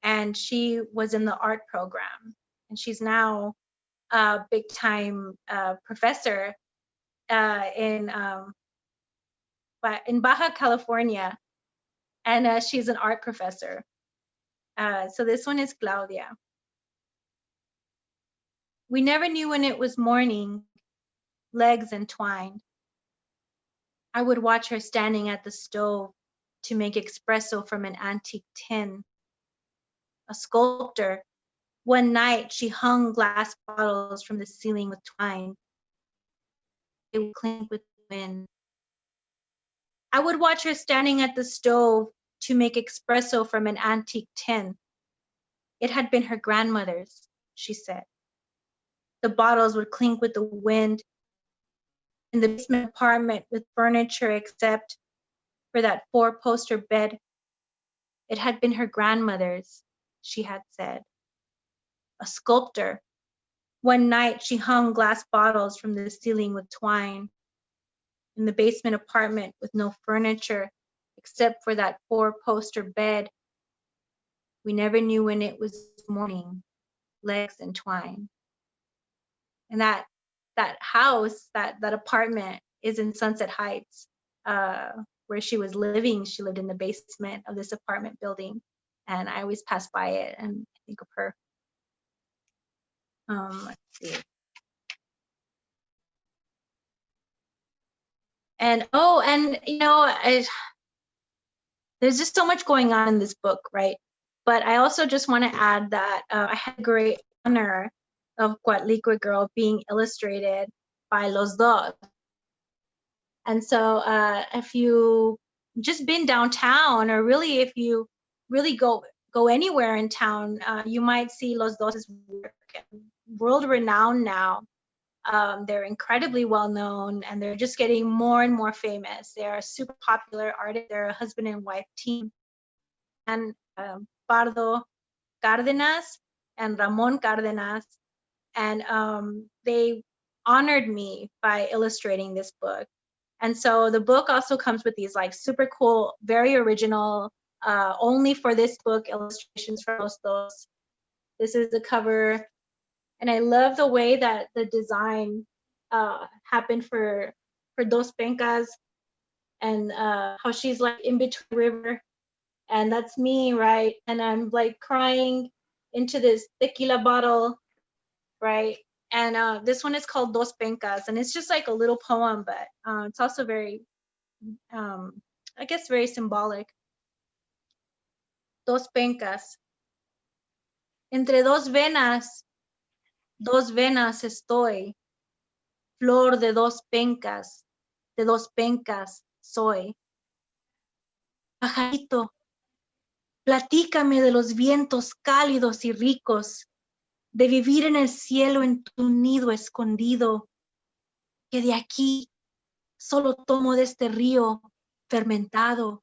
and she was in the art program, and she's now a big time professor in Baja California, and she's an art professor. So this one is Claudia. We never knew when it was morning, legs entwined. I would watch her standing at the stove to make espresso from an antique tin. A sculptor, one night she hung glass bottles from the ceiling with twine. They would clink with the wind. I would watch her standing at the stove to make espresso from an antique tin. It had been her grandmother's, she said. The bottles would clink with the wind in the basement apartment with furniture except for that 4-poster bed. It had been her grandmother's, she had said. A sculptor. One night she hung glass bottles from the ceiling with twine in the basement apartment with no furniture except for that 4-poster bed. We never knew when it was morning, legs entwined. And that house, that apartment is in Sunset Heights, where she was living. She lived in the basement of this apartment building, and I always pass by it and think of her. Let's see. And there's just so much going on in this book, right? But I also just want to add that I had a great honor of Coatlicue Girl being illustrated by Los Dos. And so if you just been downtown, or really if you really go anywhere in town, you might see Los Dos' work. World renowned now. They're incredibly well known, and they're just getting more and more famous. They are a super popular artist. They're a husband and wife team. And Pardo Cárdenas and Ramon Cárdenas, and they honored me by illustrating this book. And so the book also comes with these super cool, very original, only for this book illustrations from Los Dos. This is the cover, and I love the way that the design happened for Dos Pencas, and how she's in between the river, and that's me, right? And I'm crying into this tequila bottle, right? And this one is called Dos Pencas, and it's just a little poem, but it's also very, I guess, very symbolic. Dos Pencas. Entre dos venas estoy, flor de dos pencas soy. Pajarito, platícame de los vientos cálidos y ricos, de vivir en el cielo en tu nido escondido, que de aquí solo tomo de este río fermentado,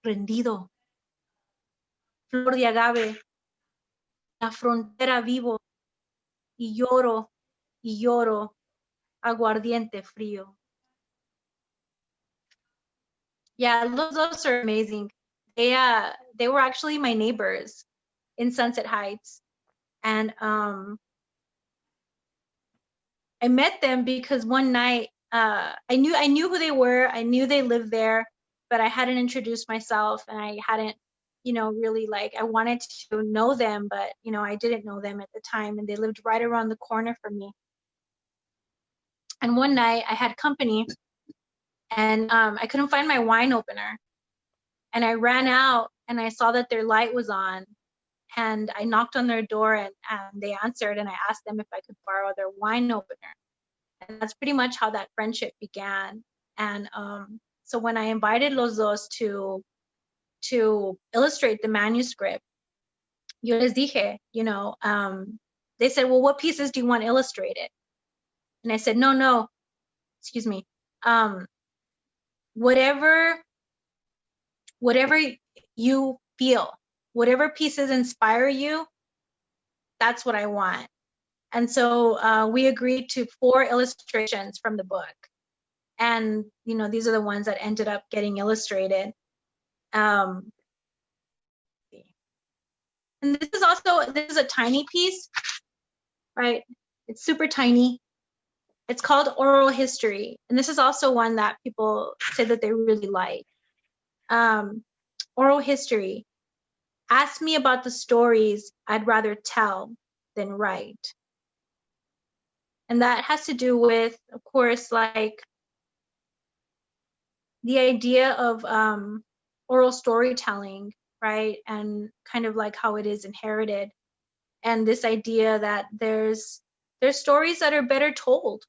rendido. Flor de agave, la frontera vivo, y lloro, aguardiente frío. Yeah, those are amazing. They were actually my neighbors in Sunset Heights. And I met them because one night I knew who they were. I knew they lived there, but I hadn't introduced myself, and I hadn't, really I wanted to know them, but I didn't know them at the time, and they lived right around the corner from me. And one night I had company, and I couldn't find my wine opener, and I ran out and I saw that their light was on, and I knocked on their door, and they answered, and I asked them if I could borrow their wine opener. And that's pretty much how that friendship began. And so when I invited los dos to illustrate the manuscript, yo les dije, they said, well, what pieces do you want illustrated? And I said, no, excuse me. Whatever you feel, whatever pieces inspire you, that's what I want. And so we agreed to 4 illustrations from the book. And, these are the ones that ended up getting illustrated. And this is a tiny piece, right? It's super tiny. It's called Oral History. And this is also one that people say that they really like. Oral History. Ask me about the stories I'd rather tell than write. And that has to do with, of course, the idea of oral storytelling, right? And kind of how it is inherited. And this idea that there's stories that are better told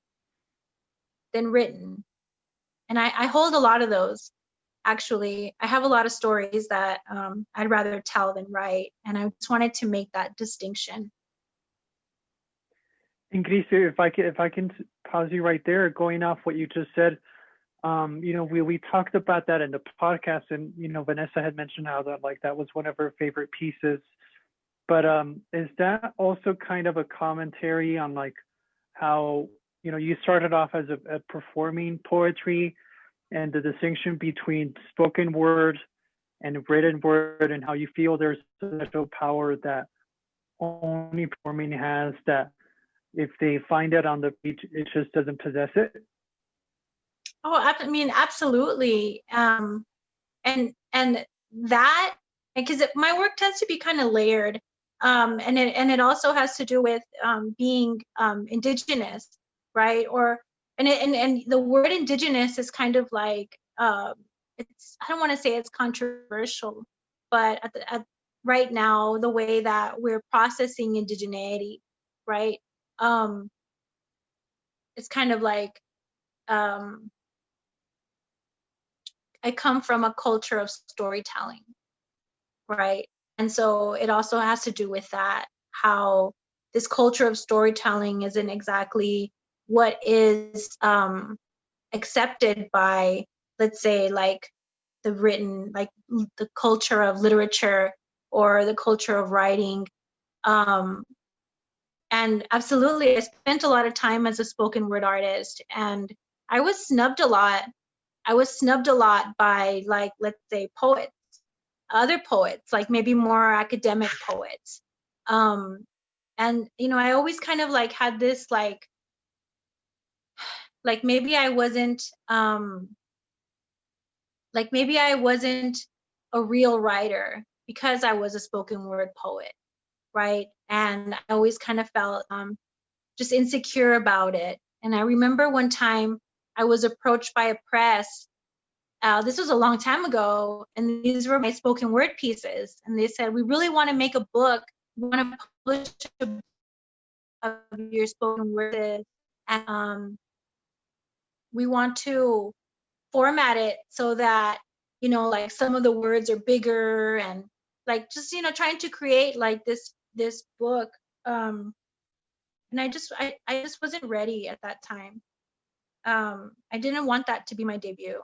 than written. And I hold a lot of those, actually. I have a lot of stories that I'd rather tell than write. And I just wanted to make that distinction. And Gris, if I can pause you right there, going off what you just said, we talked about that in the podcast, and Vanessa had mentioned how that was one of her favorite pieces. But is that also kind of a commentary on how you started off as a performing poetry, and the distinction between spoken word and written word, and how you feel there's special power that only performing has, that if they find it on the page, it just doesn't possess it? Oh, I mean, absolutely. And that, because my work tends to be kind of layered, and it also has to do with being indigenous, right? And the word indigenous is kind of it's, I don't want to say it's controversial, but right now, the way that we're processing indigeneity, right? It's kind of I come from a culture of storytelling, right? And so it also has to do with that, how this culture of storytelling isn't exactly what is accepted by, let's say, the written, the culture of literature or the culture of writing. And absolutely, I spent a lot of time as a spoken word artist, and I was snubbed a lot. I was snubbed a lot by, let's say, poets, other poets, maybe more academic poets. And, I always kind of had this, maybe I wasn't, maybe I wasn't a real writer because I was a spoken word poet, right? And I always kind of felt just insecure about it. And I remember one time I was approached by a press. This was a long time ago, and these were my spoken word pieces. And they said, we really want to make a book want to publish a book of your spoken word, and we want to format it so that, you know, like some of the words are bigger, and like just, you know, trying to create like this book. And I just wasn't ready at that time. I didn't want that to be my debut,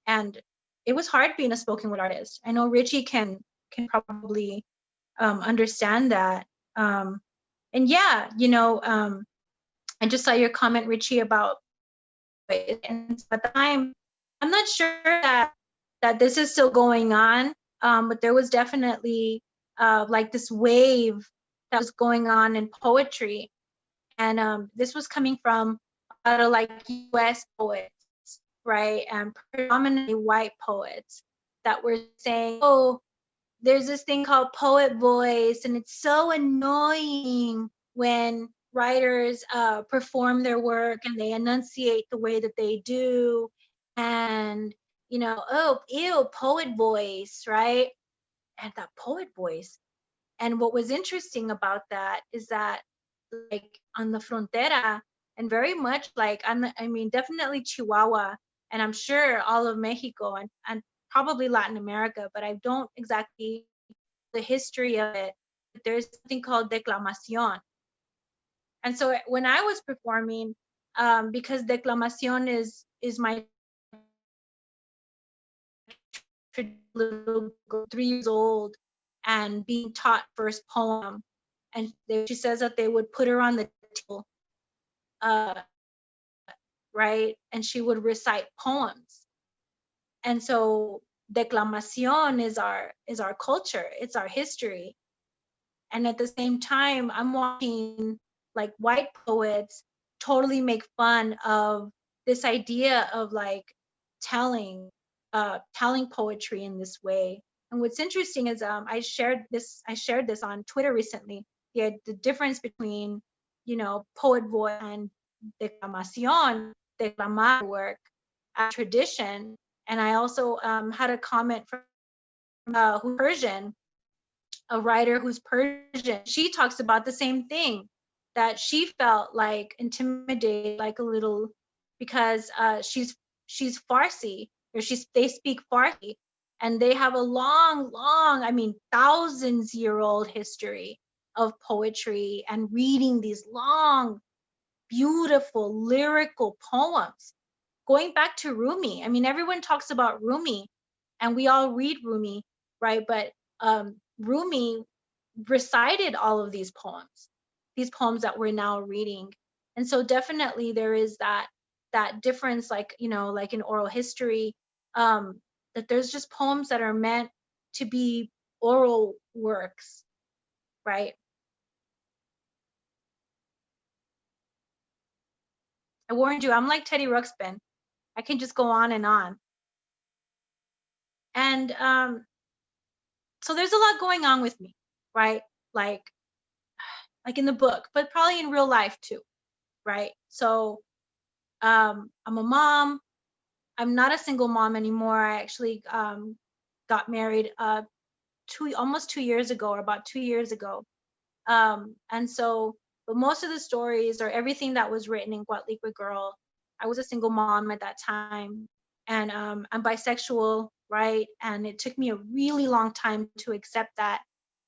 and it was hard being a spoken word artist. I know Richie can probably understand that. And yeah, you know, I just saw your comment, Richie, about it. And at the time, I'm not sure that this is still going on, but there was definitely like this wave that was going on in poetry, and this was coming from a lot of like U.S. poets, right, and predominantly white poets that were saying, "Oh, there's this thing called poet voice, and it's so annoying when writers perform their work and they enunciate the way that they do, and you know, oh, ew, poet voice, right?" And that poet voice. And what was interesting about that is that, like on the frontera, and very much like I mean, definitely Chihuahua, and I'm sure all of Mexico, and probably Latin America, but I don't exactly the history of it. There's something called declamación. And so when I was performing, because declamación is my little girl, 3 years old, and being taught first poem, and she says that they would put her on the table, right, and she would recite poems. And so declamación is our culture, it's our history. And at the same time, I'm watching like white poets totally make fun of this idea of like telling poetry in this way. And what's interesting is I shared this on Twitter recently, the difference between, you know, poet voice and declamación, declamar work, a tradition. And I also had a comment from who's Persian, a writer who's Persian. She talks about the same thing, that she felt like intimidated, like a little, because she's Farsi, or they speak Farsi, and they have a long, I mean, thousands-year-old history of poetry and reading these long, beautiful lyrical poems. Going back to Rumi, I mean, everyone talks about Rumi, and we all read Rumi, right? But Rumi recited all of these poems that we're now reading. And so definitely there is that difference, like, you know, like in oral history, that there's just poems that are meant to be oral works, right? I warned you, I'm like Teddy Ruxpin. I can just go on and on. And so there's a lot going on with me, right? Like in the book, but probably in real life too, right? So I'm a mom. I'm not a single mom anymore. I actually got married almost 2 years ago, or about 2 years ago. And so, but most of the stories, or everything that was written in Coatlicue Girl, I was a single mom at that time, and I'm bisexual, right? And it took me a really long time to accept that.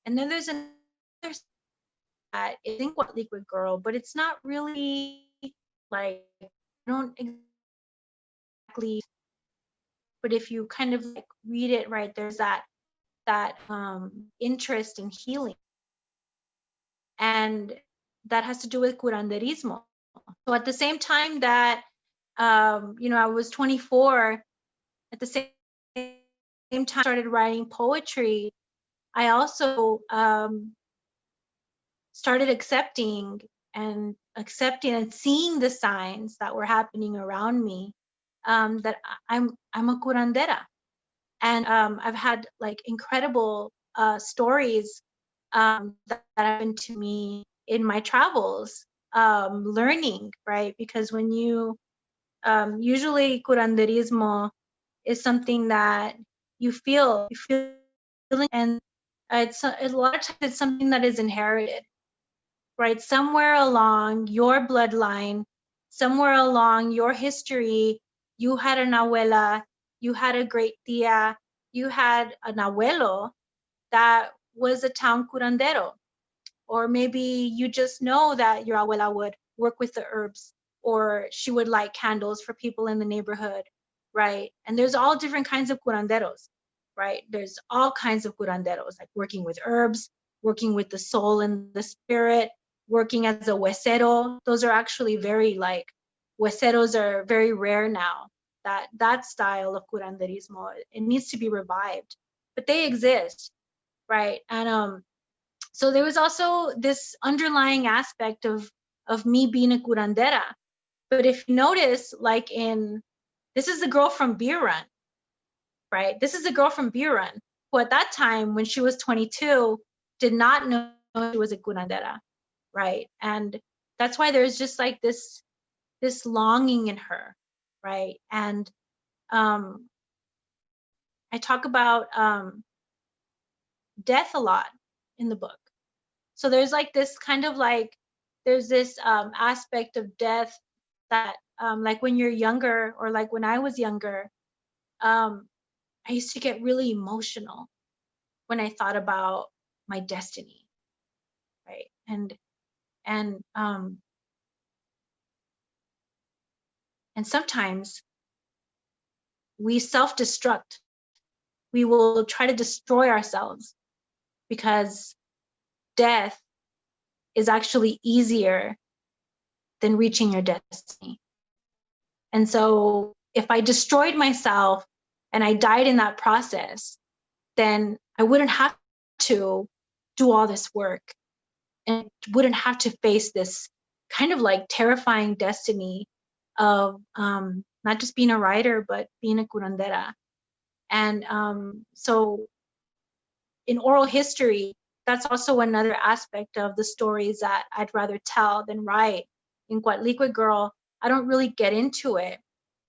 And then there's another that is in Coatlicue Girl, but it's not really like, I don't exactly, but if you kind of like read it, right, there's that interest in healing, and that has to do with curanderismo. So at the same time that you know, I was 24, at the same time I started writing poetry, I also started accepting and seeing the signs that were happening around me, that I'm a curandera. And I've had like incredible stories that happened to me in my travels, learning, right? Because when you usually curanderismo is something that you feel, and a lot of times it's something that is inherited, right? Somewhere along your bloodline, somewhere along your history, you had an abuela, you had a great tia, you had an abuelo that was a town curandero. Or maybe you just know that your abuela would work with the herbs, or she would light candles for people in the neighborhood, right? And there's all different kinds of curanderos, right? There's all kinds of curanderos, like working with herbs, working with the soul and the spirit, working as a huesero. Those are actually very like, hueseros are very rare now. That style of curanderismo, it needs to be revived, but they exist, right? And so there was also this underlying aspect of me being a curandera. But if you notice, like this is the girl from Beer Run, right? This is the girl from Beer Run, who at that time, when she was 22, did not know she was a curandera, right? And that's why there's just like this longing in her, right? And I talk about death a lot in the book. So there's like this kind of like, there's this aspect of death that like when you're younger, or like when I was younger, I used to get really emotional when I thought about my destiny, right? And sometimes we self-destruct. We will try to destroy ourselves because death is actually easier than reaching your destiny. And so if I destroyed myself and I died in that process, then I wouldn't have to do all this work and wouldn't have to face this kind of like terrifying destiny of not just being a writer, but being a curandera. And so in oral history, that's also another aspect of the stories that I'd rather tell than write. In Coatlicue Girl, I don't really get into it,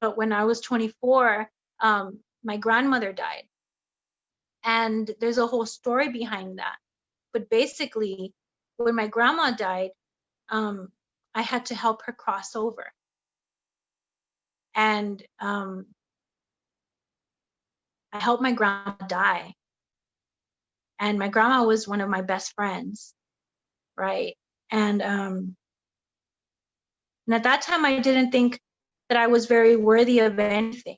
but when I was 24, my grandmother died. And there's a whole story behind that. But basically, when my grandma died, I had to help her cross over. And I helped my grandma die. And my grandma was one of my best friends, right? And at that time, I didn't think that I was very worthy of anything.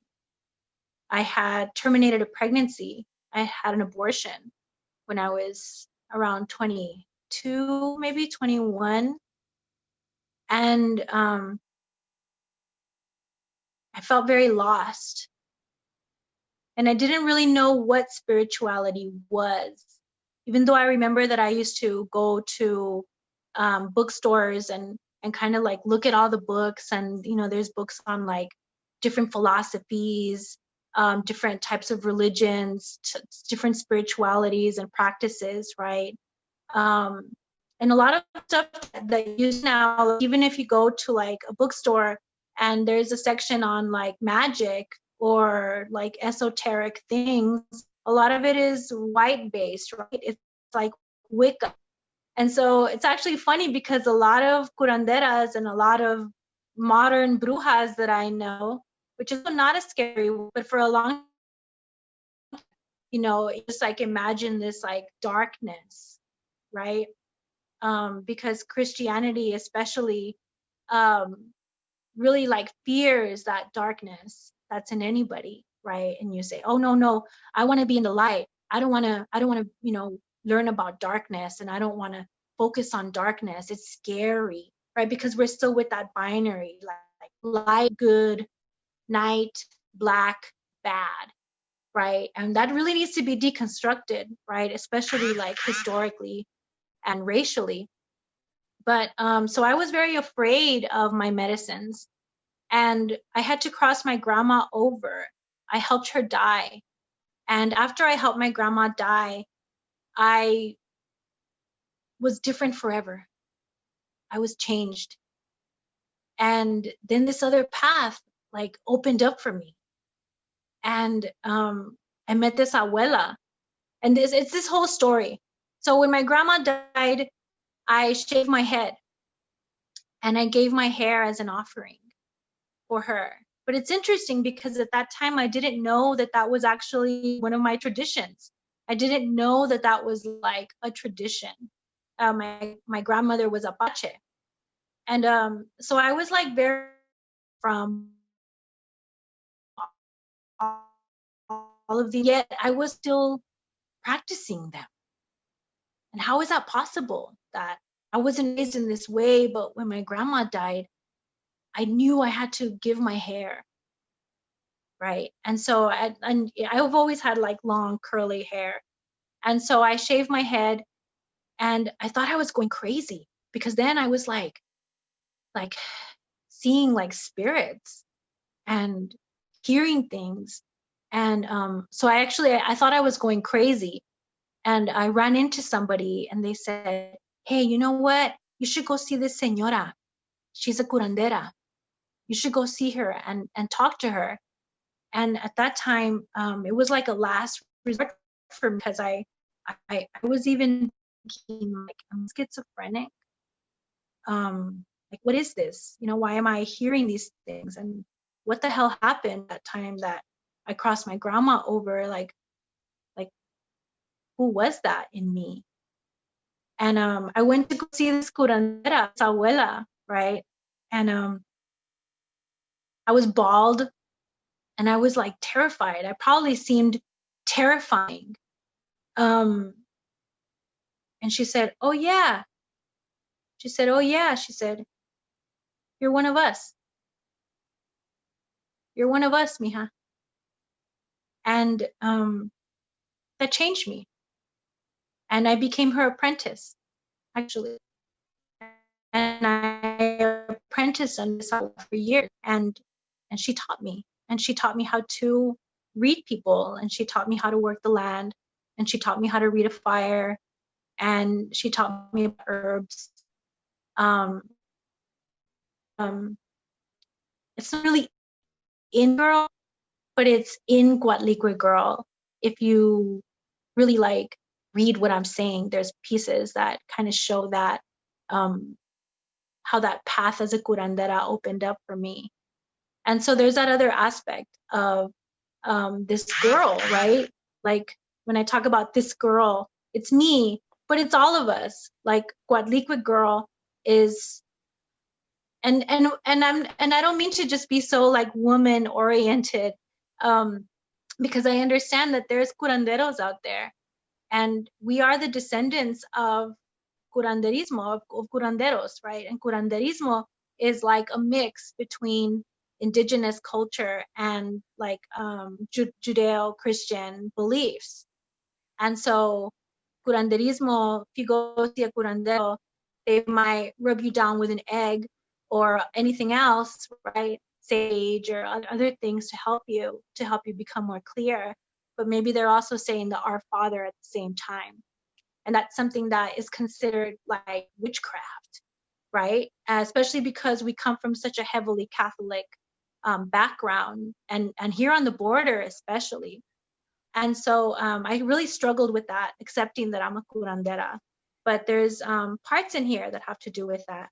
I had terminated a pregnancy. I had an abortion when I was around 22, maybe 21. And I felt very lost. And I didn't really know what spirituality was, even though I remember that I used to go to bookstores and kind of like look at all the books, and there's books on like different philosophies, different types of religions, different spiritualities and practices, right? And a lot of stuff that you use now, even if you go to like a bookstore and there's a section on like magic or like esoteric things, a lot of it is white based, right? It's like Wicca. And so it's actually funny because a lot of curanderas and a lot of modern brujas that I know, which is not as scary, but for a long time, just like imagine this like darkness, right? Because Christianity especially really like fears that darkness that's in anybody, right? And you say, oh no, I want to be in the light. I don't want to, learn about darkness, and I don't want to focus on darkness. It's scary, right? Because we're still with that binary, like light, good, night, black, bad, right? And that really needs to be deconstructed, right? Especially like historically and racially. But so I was very afraid of my medicines, and I had to cross my grandma over. I helped her die. And after I helped my grandma die, I was different forever. I was changed. And then this other path like opened up for me. And I met this abuela. And it's this whole story. So when my grandma died, I shaved my head and I gave my hair as an offering for her. But it's interesting because at that time, I didn't know that that was actually one of my traditions. I didn't know that that was like a tradition. My grandmother was Apache. And so I was like very from all of the, yet I was still practicing them. And how is that possible that I wasn't raised in this way, but when my grandma died, I knew I had to give my hair, right? And so I've always had like long curly hair. And so I shaved my head and I thought I was going crazy because then I was like seeing like spirits and hearing things. And so I thought I was going crazy. And I ran into somebody and they said, hey, you know what? You should go see this señora. She's a curandera. You should go see her and talk to her. And at that time, it was like a last resort for me because I was even thinking like, I'm schizophrenic. Like, what is this? You know, why am I hearing these things? And what the hell happened that time that I crossed my grandma over? Like who was that in me? And I went to go see this curandera, this abuela, right? And I was bald and I was like terrified. I probably seemed terrifying. And she said, oh yeah. She said, oh yeah. She said, you're one of us. You're one of us, mija. And that changed me. And I became her apprentice, actually. And I apprenticed under this for years. And she taught me. And she taught me how to read people. And she taught me how to work the land. And she taught me how to read a fire. And she taught me about herbs. It's not really in Girl, but it's in Coatlicue Girl. If you really like read what I'm saying, there's pieces that kind of show that how that path as a curandera opened up for me. And so there's that other aspect of this girl, right? Like when I talk about this girl, it's me, but it's all of us. Like Coatlicue Girl is, and I don't mean to just be so like woman oriented, because I understand that there's curanderos out there, and we are the descendants of curanderismo, of curanderos, right? And curanderismo is like a mix between indigenous culture and like Judeo-Christian beliefs. And so curanderismo, if you go see a curandero, they might rub you down with an egg or anything else, right? Sage or other things to help you become more clear. But maybe they're also saying the Our Father at the same time. And that's something that is considered like witchcraft, right? Especially because we come from such a heavily Catholic background, and here on the border especially. And so I really struggled with that, accepting that I'm a curandera. But there's parts in here that have to do with that.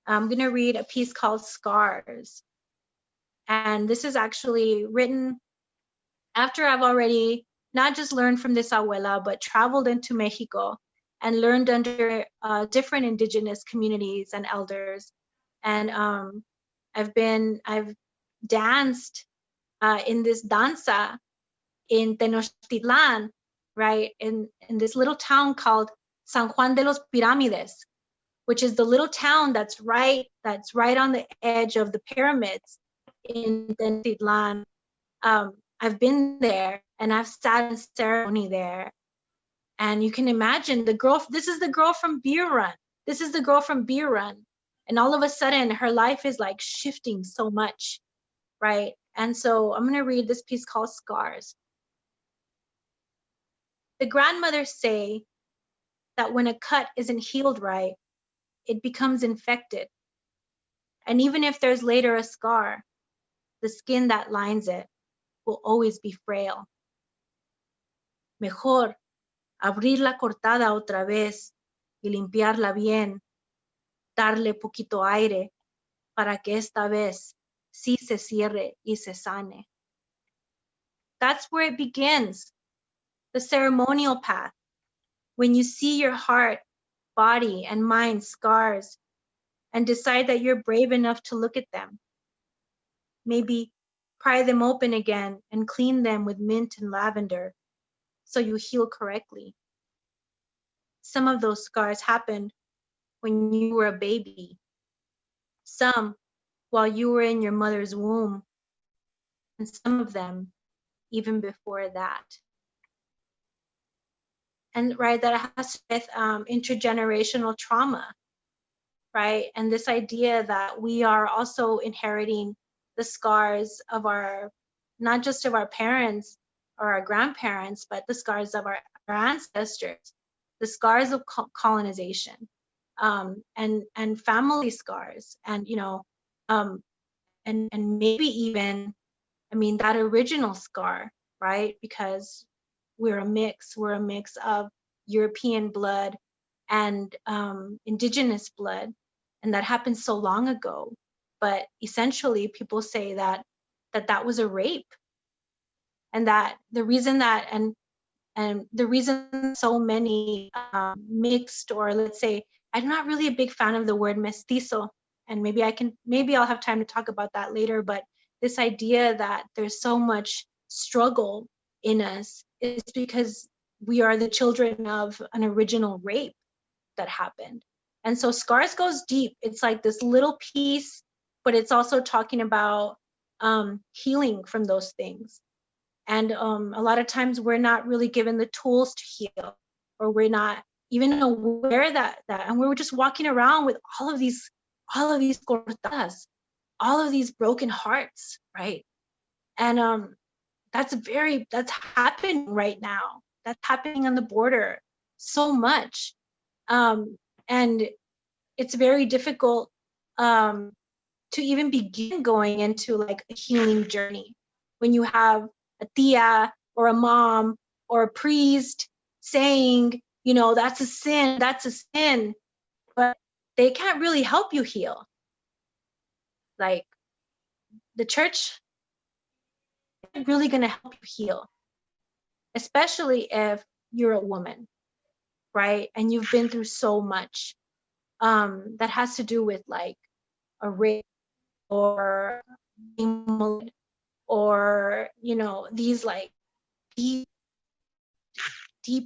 I'm going to read a piece called Scars. And this is actually written after I've already not just learned from this abuela, but traveled into Mexico and learned under different indigenous communities and elders. And I've danced in this danza in Tenochtitlan, right? In this little town called San Juan de los Piramides, which is the little town that's right on the edge of the pyramids in Tenochtitlan. I've been there and I've sat in ceremony there. And you can imagine this is the girl from Beer Run. This is the girl from Beer Run. And all of a sudden her life is like shifting so much, right? And so I'm gonna read this piece called Scars. The grandmothers say that when a cut isn't healed right, it becomes infected. And even if there's later a scar, the skin that lines it will always be frail. Mejor abrir la cortada otra vez y limpiarla bien, darle poquito aire para que esta vez sí se cierre y se sane. That's where it begins, the ceremonial path. When you see your heart, body, and mind scars and decide that you're brave enough to look at them. Maybe pry them open again and clean them with mint and lavender so you heal correctly. Some of those scars happened when you were a baby. Some while you were in your mother's womb. And some of them even before that. And right, that has to do with intergenerational trauma, right? And this idea that we are also inheriting the scars of our, not just of our parents or our grandparents, but the scars of our ancestors, the scars of colonization, and family scars, and and maybe even, I mean, that original scar, right? Because we're a mix of European blood and indigenous blood, and that happened so long ago. But essentially, people say that was a rape, and that the reason that and the reason so many mixed, or let's say, I'm not really a big fan of the word mestizo, and maybe I'll have time to talk about that later, but this idea that there's so much struggle in us is because we are the children of an original rape that happened. And so scars goes deep. It's like this little piece, but it's also talking about healing from those things. And a lot of times we're not really given the tools to heal, or we're not even aware that and we're just walking around with all of these cortadas, all of these broken hearts, right? And that's happening right now. That's happening on the border so much. And it's very difficult to even begin going into like a healing journey when you have a tia or a mom or a priest saying, that's a sin, but they can't really help you heal. Like, the church isn't really going to help you heal, especially if you're a woman, right? And you've been through so much that has to do with like a rape or being molested, or these like deep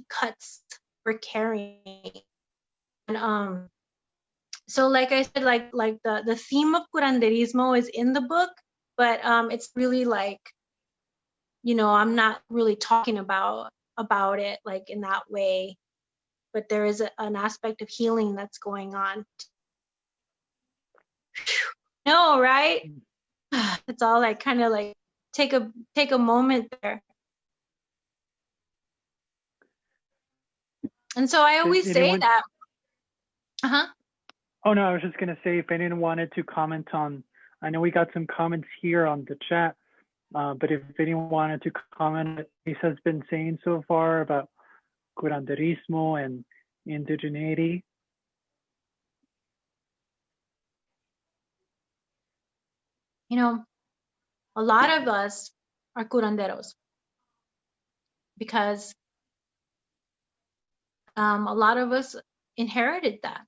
cuts we're carrying. And so like I said, like the theme of curanderismo is in the book, but it's really like, I'm not really talking about it like in that way, but there is an aspect of healing that's going on. No, right? It's all like kind of like take a moment there. And so I always say that. Oh no, I was just gonna say, if anyone wanted to comment on, I know we got some comments here on the chat, but if anyone wanted to comment, Lisa's been saying so far about curanderismo and indigeneity. A lot of us are curanderos because a lot of us inherited that.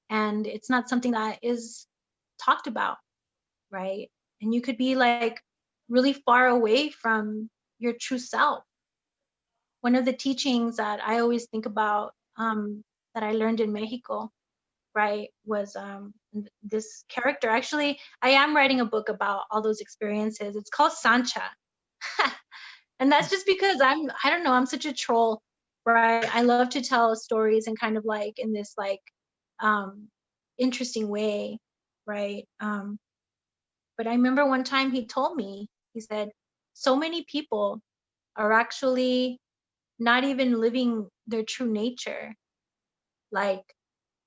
And it's not something that is talked about, right? And you could be like really far away from your true self. One of the teachings that I always think about that I learned in Mexico, right, was this character. Actually, I am writing a book about all those experiences. It's called Sancha. And that's just because I don't know, I'm such a troll, right? I love to tell stories and kind of like in this like interesting way, right? But I remember one time he told me, he said, so many people are actually not even living their true nature. Like,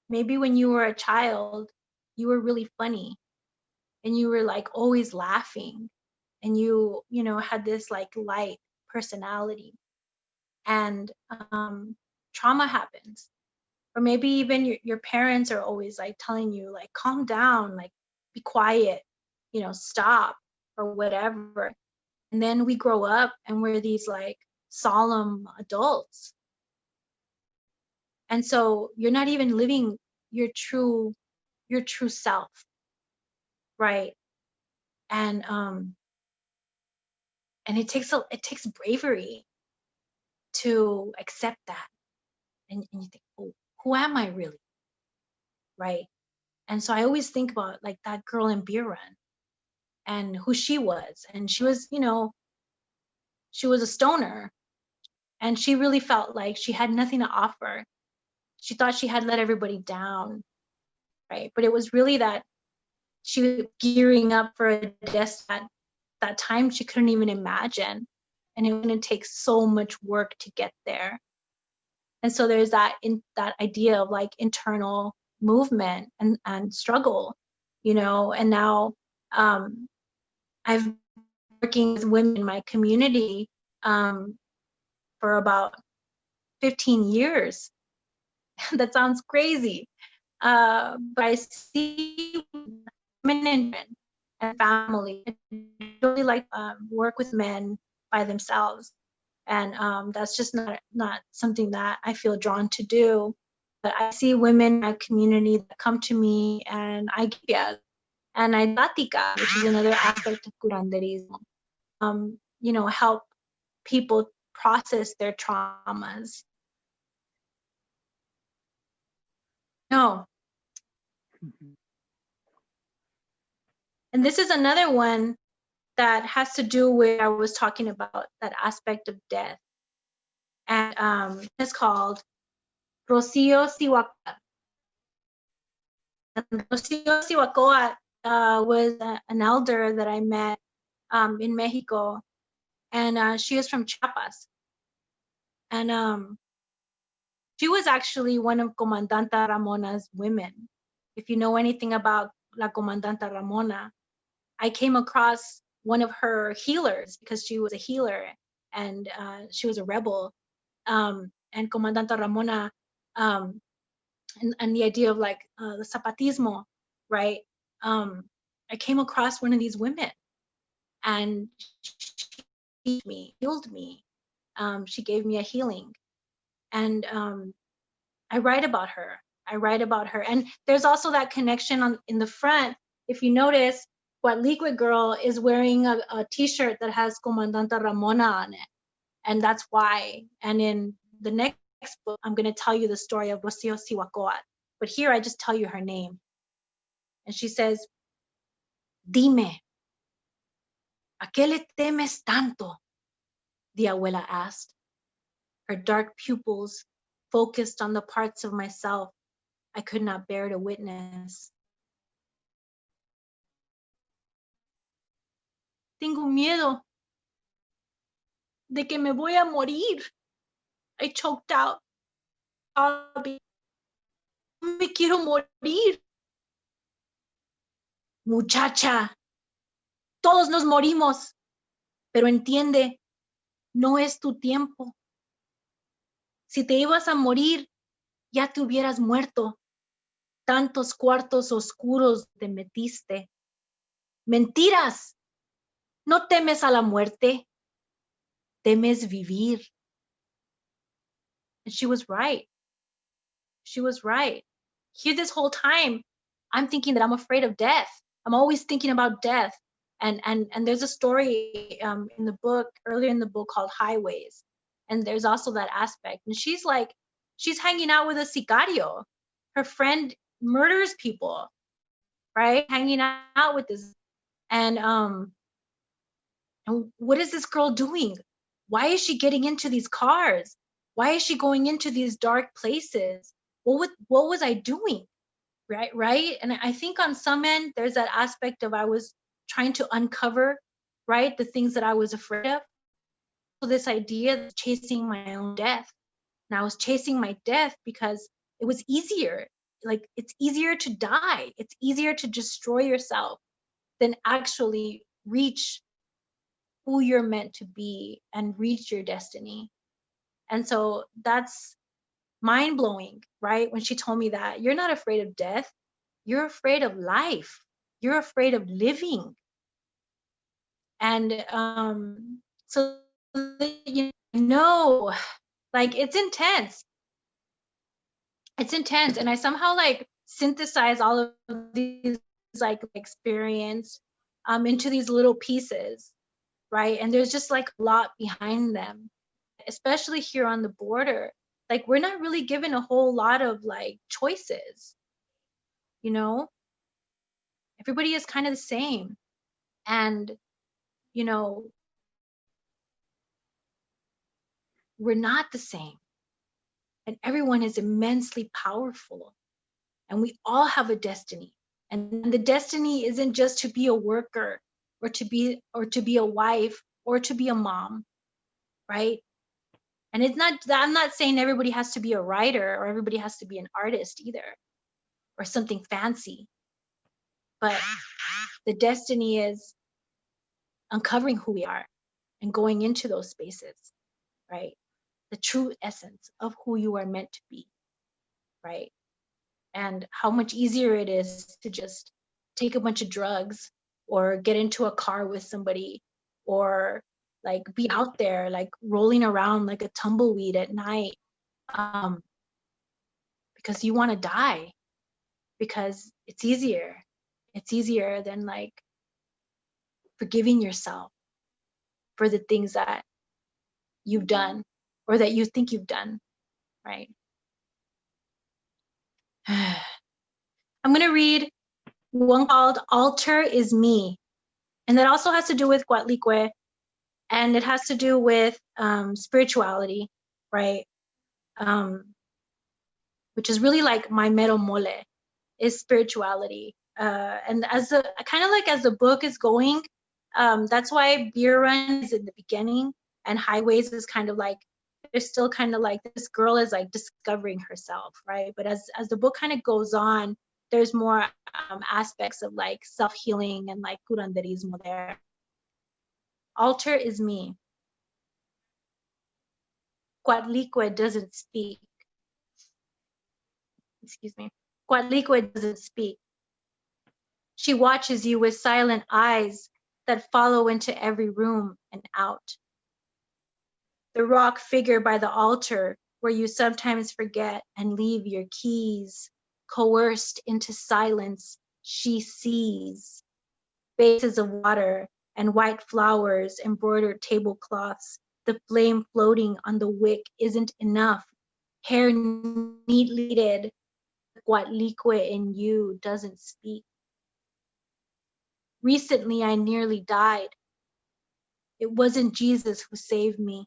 maybe when you were a child, you were really funny and you were like always laughing, and you had this like light personality. and trauma happens. Or maybe even your parents are always like telling you like, calm down, like be quiet, you know, stop or whatever. And then we grow up and we're these like solemn adults. And so you're not even living your true self, right? And it takes bravery to accept that. And you think, oh, who am I really? Right? And so I always think about like that girl in Beer Run and who she was. And she was, you know, she was a stoner, and she really felt like she had nothing to offer. She thought she had let everybody down, right? But it was really that she was gearing up for a death at that time she couldn't even imagine. And it was going to take so much work to get there. And so there's that idea of like internal movement and struggle, you know. And now I've been working with women in my community for about 15 years. That sounds crazy. But I see women and family really like work with men by themselves. And that's just not something that I feel drawn to do. But I see women in my community that come to me, and I give, and I platica, which is another aspect of curanderismo. You know, help people process their traumas. No. And this is another one that has to do with I was talking about, that aspect of death. And it's called Rocio Sihuacoat. Rocio Sihuacoat was an elder that I met in Mexico, and she is from Chiapas. And she was actually one of Comandanta Ramona's women. If you know anything about La Comandanta Ramona, I came across one of her healers because she was a healer, and she was a rebel. And Comandanta Ramona, and the idea of like the zapatismo, right? I came across one of these women, and she healed me. She gave me a healing, and I write about her. And there's also that connection in the front. If you notice, Coatlicue Girl is wearing a t-shirt that has Comandanta Ramona on it, and that's why. And in the next book, I'm going to tell you the story of Rocio Sihuacoat, but here I just tell you her name. And she says, "Dime, ¿a qué le temes tanto?" the abuela asked. Her dark pupils focused on the parts of myself I could not bear to witness. Tengo miedo de que me voy a morir, I choked out. Me quiero morir. Muchacha, todos nos morimos, pero entiende, no es tu tiempo. Si te ibas a morir, ya te hubieras muerto. Tantos cuartos oscuros te metiste. Mentiras. No temes a la muerte. Temes vivir. And she was right. She was right. Here this whole time, I'm thinking that I'm afraid of death. I'm always thinking about death. And there's a story in the book, earlier in the book, called Highways. And there's also that aspect. And she's hanging out with a sicario. Her friend murders people, right? Hanging out with this. And what is this girl doing? Why is she getting into these cars? Why is she going into these dark places? What was I doing? Right? And I think on some end, there's that aspect of I was trying to uncover, right, the things that I was afraid of. So this idea of chasing my own death. And I was chasing my death because it was easier. Like, it's easier to die. It's easier to destroy yourself than actually reach who you're meant to be and reach your destiny. And so that's mind blowing, right? When she told me that you're not afraid of death, you're afraid of life, you're afraid of living. And so, you know, like it's intense. It's intense. And I somehow like synthesize all of these like experience into these little pieces, right? And there's just like a lot behind them, especially here on the border. Like we're not really given a whole lot of like choices, you know? Everybody is kind of the same. And, you know, we're not the same. And everyone is immensely powerful. And we all have a destiny. And the destiny isn't just to be a worker or to be a wife or to be a mom, right? And it's not that I'm not saying everybody has to be a writer or everybody has to be an artist either or something fancy. But the destiny is uncovering who we are and going into those spaces, right? The true essence of who you are meant to be, right? And how much easier it is to just take a bunch of drugs or get into a car with somebody or like be out there like rolling around like a tumbleweed at night because you want to die, because it's easier than like forgiving yourself for the things that you've done or that you think you've done, right? I'm going to read one called Altar is Me. And that also has to do with Coatlicue, and it has to do with spirituality, right? Which is really like my mero mole, is spirituality. And as the kind of like as the book is going, that's why Beer Run is in the beginning and Highways is kind of like, there's still kind of like this girl is like discovering herself, right? But as the book kind of goes on, there's more aspects of like self-healing and like curanderismo there. Altar is me. Coatlicue doesn't speak. Excuse me. Coatlicue doesn't speak. She watches you with silent eyes that follow into every room and out. The rock figure by the altar where you sometimes forget and leave your keys, coerced into silence, she sees. Vases of water and white flowers, embroidered tablecloths, the flame floating on the wick isn't enough. Hair neatly knitted, Coatlicue in you doesn't speak. Recently, I nearly died. It wasn't Jesus who saved me.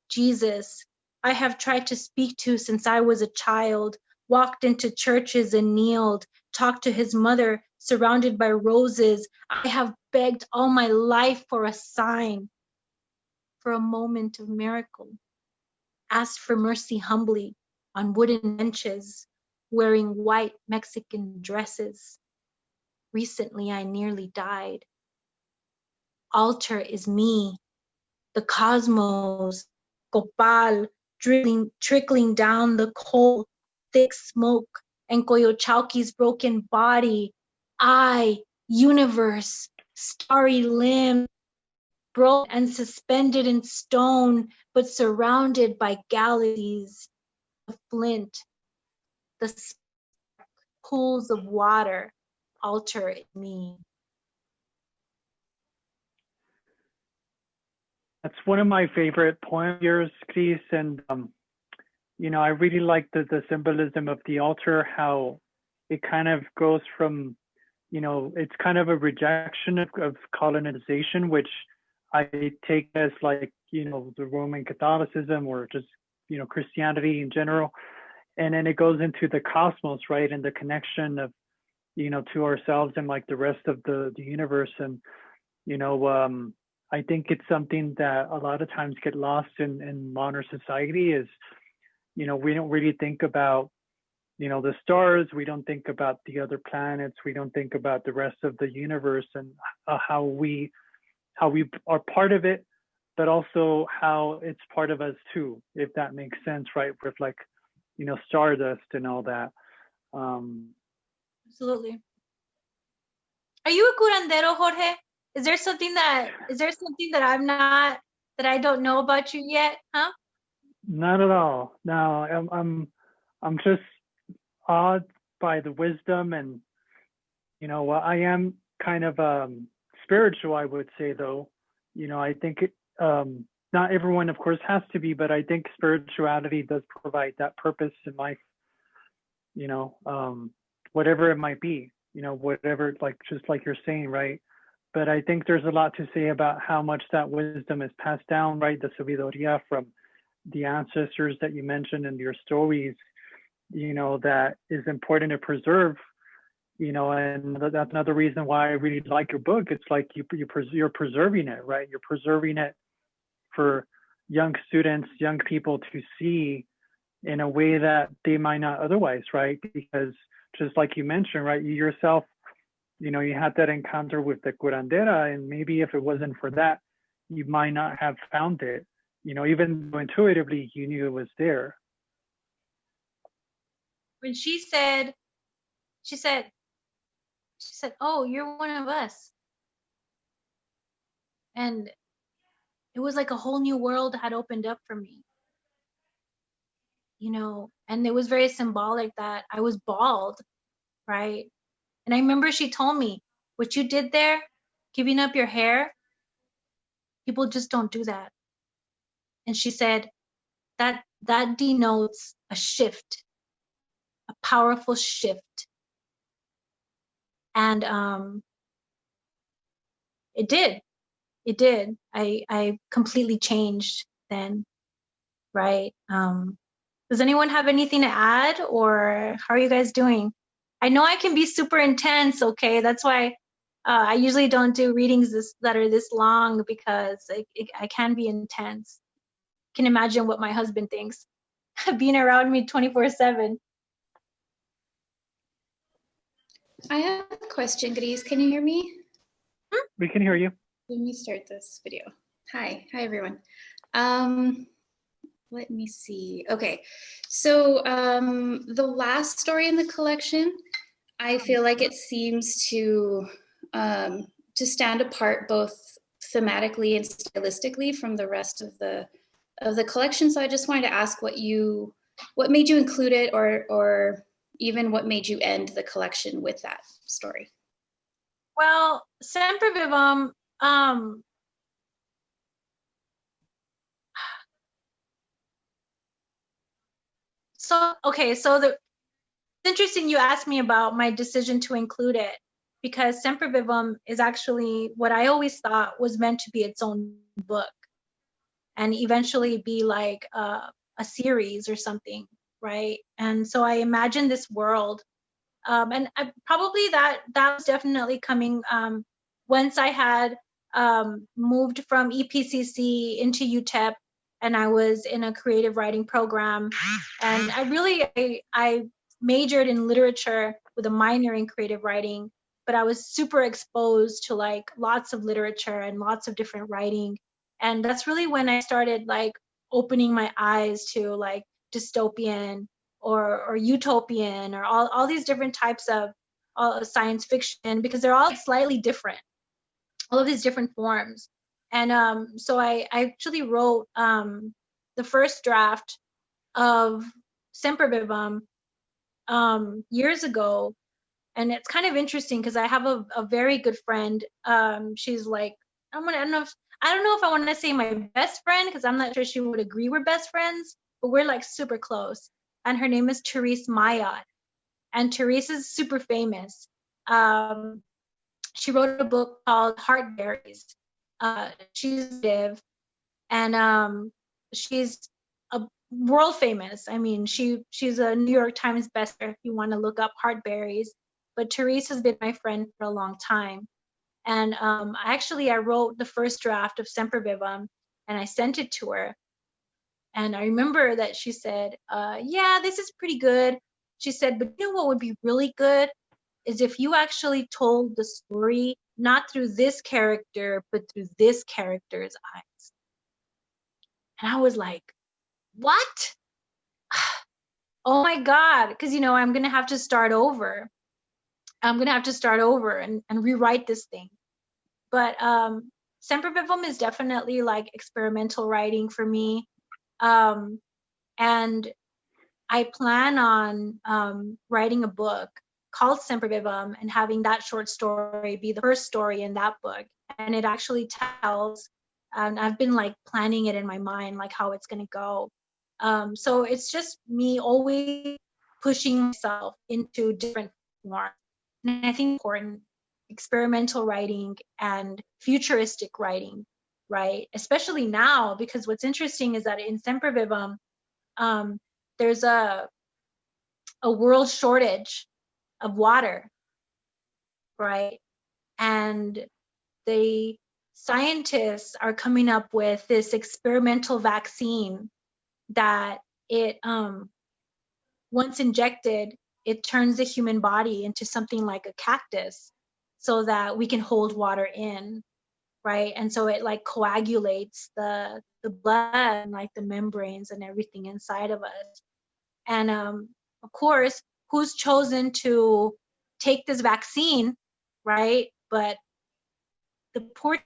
Jesus, I have tried to speak to since I was a child, walked into churches and kneeled, talked to his mother, surrounded by roses. I have begged all my life for a sign, for a moment of miracle. Asked for mercy humbly on wooden benches, wearing white Mexican dresses. Recently, I nearly died. Altar is me, the cosmos, copal, trickling down the coal, thick smoke, and Coyolxauhqui's broken body. I, universe, starry limb, broken and suspended in stone, but surrounded by galaxies of flint, the pools of water. Altar in me. That's one of my favorite poems of yours, Gris, and you know, I really like the symbolism of the altar, how it kind of goes from, you know, it's kind of a rejection of colonization, which I take as like, you know, the Roman Catholicism or just, you know, Christianity in general. And then it goes into the cosmos, right? And the connection of, you know, to ourselves and like the rest of the universe. And, you know, I think it's something that a lot of times get lost in modern society is, you know, we don't really think about, you know, the stars. We don't think about the other planets. We don't think about the rest of the universe and how we are part of it, but also how it's part of us too, if that makes sense, right? With like, you know, stardust and all that. Absolutely. Are you a curandero, Jorge? Is there something that I'm not, that I don't know about you yet? Huh? Not at all. No, I'm just awed by the wisdom, and you know, I am kind of spiritual, I would say, though. You know, I think not everyone, of course, has to be, but I think spirituality does provide that purpose in life. You know, whatever it might be. You know, whatever, like just like you're saying, right? But I think there's a lot to say about how much that wisdom is passed down, right? The sabiduría from the ancestors that you mentioned in your stories, you know, that is important to preserve, you know, and that's another reason why I really like your book. It's like you're preserving it, right? You're preserving it for young students, young people to see in a way that they might not otherwise, right? Because just like you mentioned, right, you yourself, you know, you had that encounter with the curandera, and maybe if it wasn't for that, you might not have found it, you know, even though intuitively you knew it was there. When she said, oh, you're one of us. And it was like a whole new world had opened up for me. You know, and it was very symbolic that I was bald, right? And I remember she told me, what you did there, giving up your hair, people just don't do that. And she said, that denotes a shift, a powerful shift. And it did. I completely changed then, right? Does anyone have anything to add, or how are you guys doing? I know I can be super intense, okay? That's why I usually don't do readings that are this long, because I can be intense. I can imagine what my husband thinks being around me 24/7. I have a question, Gris. Can you hear me? We can hear you. Let me start this video. Hi everyone. Let me see. Okay, so the last story in the collection, I feel like it seems to stand apart both thematically and stylistically from the rest of the collection. So I just wanted to ask what made you include it, or even what made you end the collection with that story? Well, Semper Vivum, so it's interesting you asked me about my decision to include it, because Semper Vivum is actually what I always thought was meant to be its own book and eventually be like a series or something, right? And so I imagined this world, and probably that was definitely coming once I had moved from EPCC into UTEP, and I was in a creative writing program, and I majored in literature with a minor in creative writing, but I was super exposed to like lots of literature and lots of different writing. And that's really when I started like opening my eyes to like dystopian or utopian, or all these different types of science fiction, because they're all slightly different, all of these different forms. And so I actually wrote the first draft of Semper Vivum years ago. And it's kind of interesting because I have a very good friend. She's like, I don't know if I want to say my best friend, because I'm not sure she would agree we're best friends, but we're like super close. And her name is Therese Mayat. And Therese is super famous. She wrote a book called Heartberries. She's Div, and she's a world famous. I mean, she's a New York Times bestseller if you want to look up Heartberries. But Therese has been my friend for a long time. And I wrote the first draft of Semper Vivum, and I sent it to her. And I remember that she said, yeah, this is pretty good. She said, but you know what would be really good is if you actually told the story, not through this character, but through this character's eyes. And I was like, what? Oh my God. Because, you know, I'm going to have to start over. I'm going to have to start over and rewrite this thing. But Semper Vivum is definitely like experimental writing for me. And I plan on writing a book called Semper Vivum and having that short story be the first story in that book. And it actually tells, and I've been like planning it in my mind, like how it's going to go. So it's just me always pushing myself into different forms. And I think important experimental writing and futuristic writing, right? Especially now, because what's interesting is that in Semper Vivum, there's a world shortage of water, right? And the scientists are coming up with this experimental vaccine that it once injected, it turns the human body into something like a cactus so that we can hold water in, right? And so it like coagulates the blood and like the membranes and everything inside of us. And of course, who's chosen to take this vaccine, right? But the poor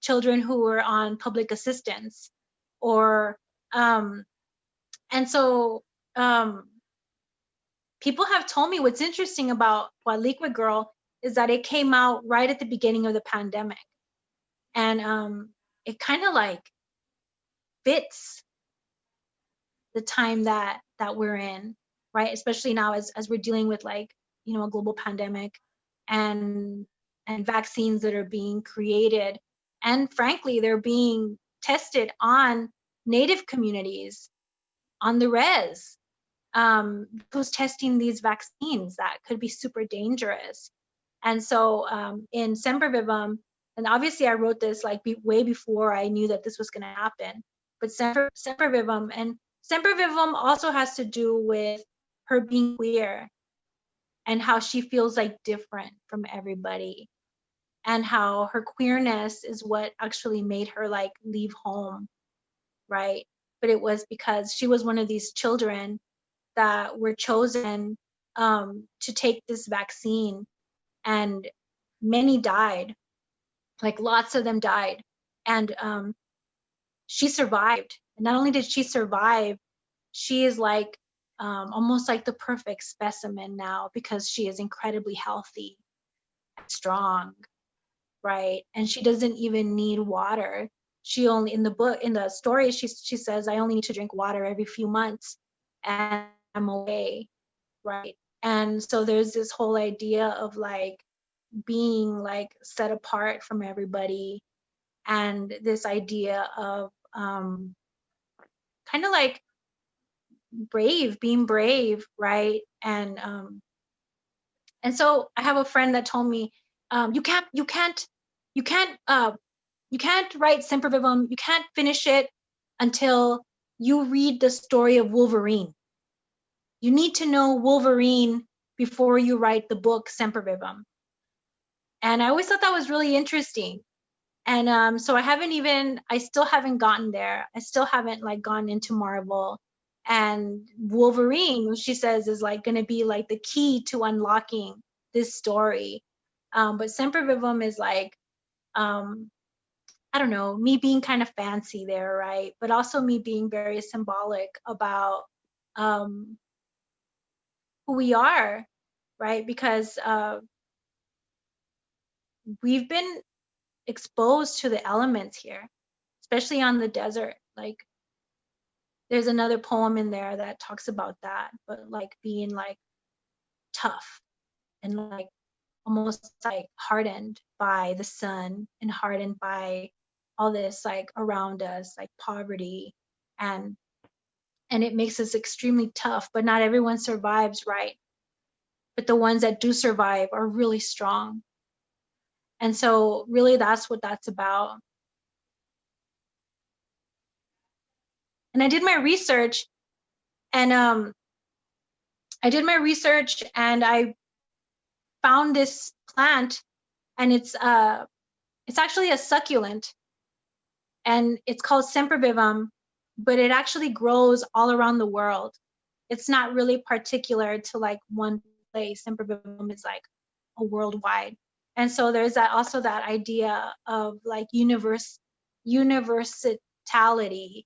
children who were on public assistance, or and so people have told me what's interesting about Coatlicue Girl is that it came out right at the beginning of the pandemic, and it kind of like fits the time that we're in, right? Especially now as we're dealing with like, you know, a global pandemic and vaccines that are being created, and frankly they're being tested on Native communities on the res, who's testing these vaccines that could be super dangerous. And so in Semper Vivum, and obviously I wrote this like way before I knew that this was going to happen, but Semper Vivum, and Semper Vivum also has to do with her being queer and how she feels like different from everybody, and how her queerness is what actually made her like leave home, right? But it was because she was one of these children that were chosen to take this vaccine, and many died, like lots of them died, and she survived. And not only did she survive, she is like almost like the perfect specimen now, because she is incredibly healthy and strong, right? And she doesn't even need water. She only, in the story, she says, I only need to drink water every few months and I'm okay, right? And so there's this whole idea of like being like set apart from everybody, and this idea of kind of like being brave, right? And so I have a friend that told me, you can't write Semper Vivum, you can't finish it until you read the story of Wolverine. You need to know Wolverine before you write the book Semper Vivum. And I always thought that was really interesting. And so I still haven't gotten there. I still haven't like gone into Marvel. And Wolverine, she says, is like going to be like the key to unlocking this story. But Semper Vivum is like, I don't know, me being kind of fancy there, right? But also me being very symbolic about who we are, right? Because we've been exposed to the elements here, especially on the desert. Like there's another poem in there that talks about that, but like being like tough and like almost like hardened by the sun and hardened by all this like around us, like poverty, and it makes us extremely tough. But not everyone survives, right? But the ones that do survive are really strong. And so really that's what that's about. And I did my research, and I found this plant, and it's actually a succulent, and it's called sempervivum, but it actually grows all around the world. It's not really particular to like one place. Sempervivum is like a worldwide. And so there's that also that idea of like universality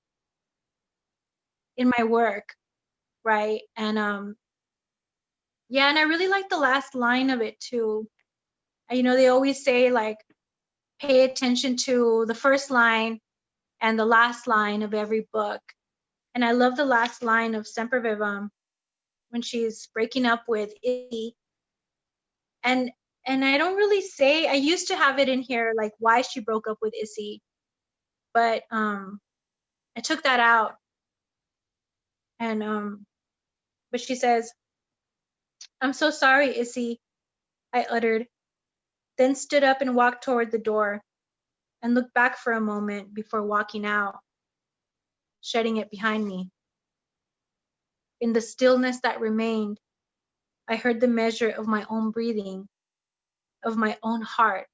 in my work, right? And yeah, and I really like the last line of it too. You know, they always say like pay attention to the first line and the last line of every book. And I love the last line of Sempervivum when she's breaking up with Izzy. And I don't really say, I used to have it in here like why she broke up with Izzy, but I took that out. And but she says, "I'm so sorry, Izzy," I uttered, then stood up and walked toward the door and looked back for a moment before walking out, shutting it behind me. In the stillness that remained, I heard the measure of my own breathing, of my own heart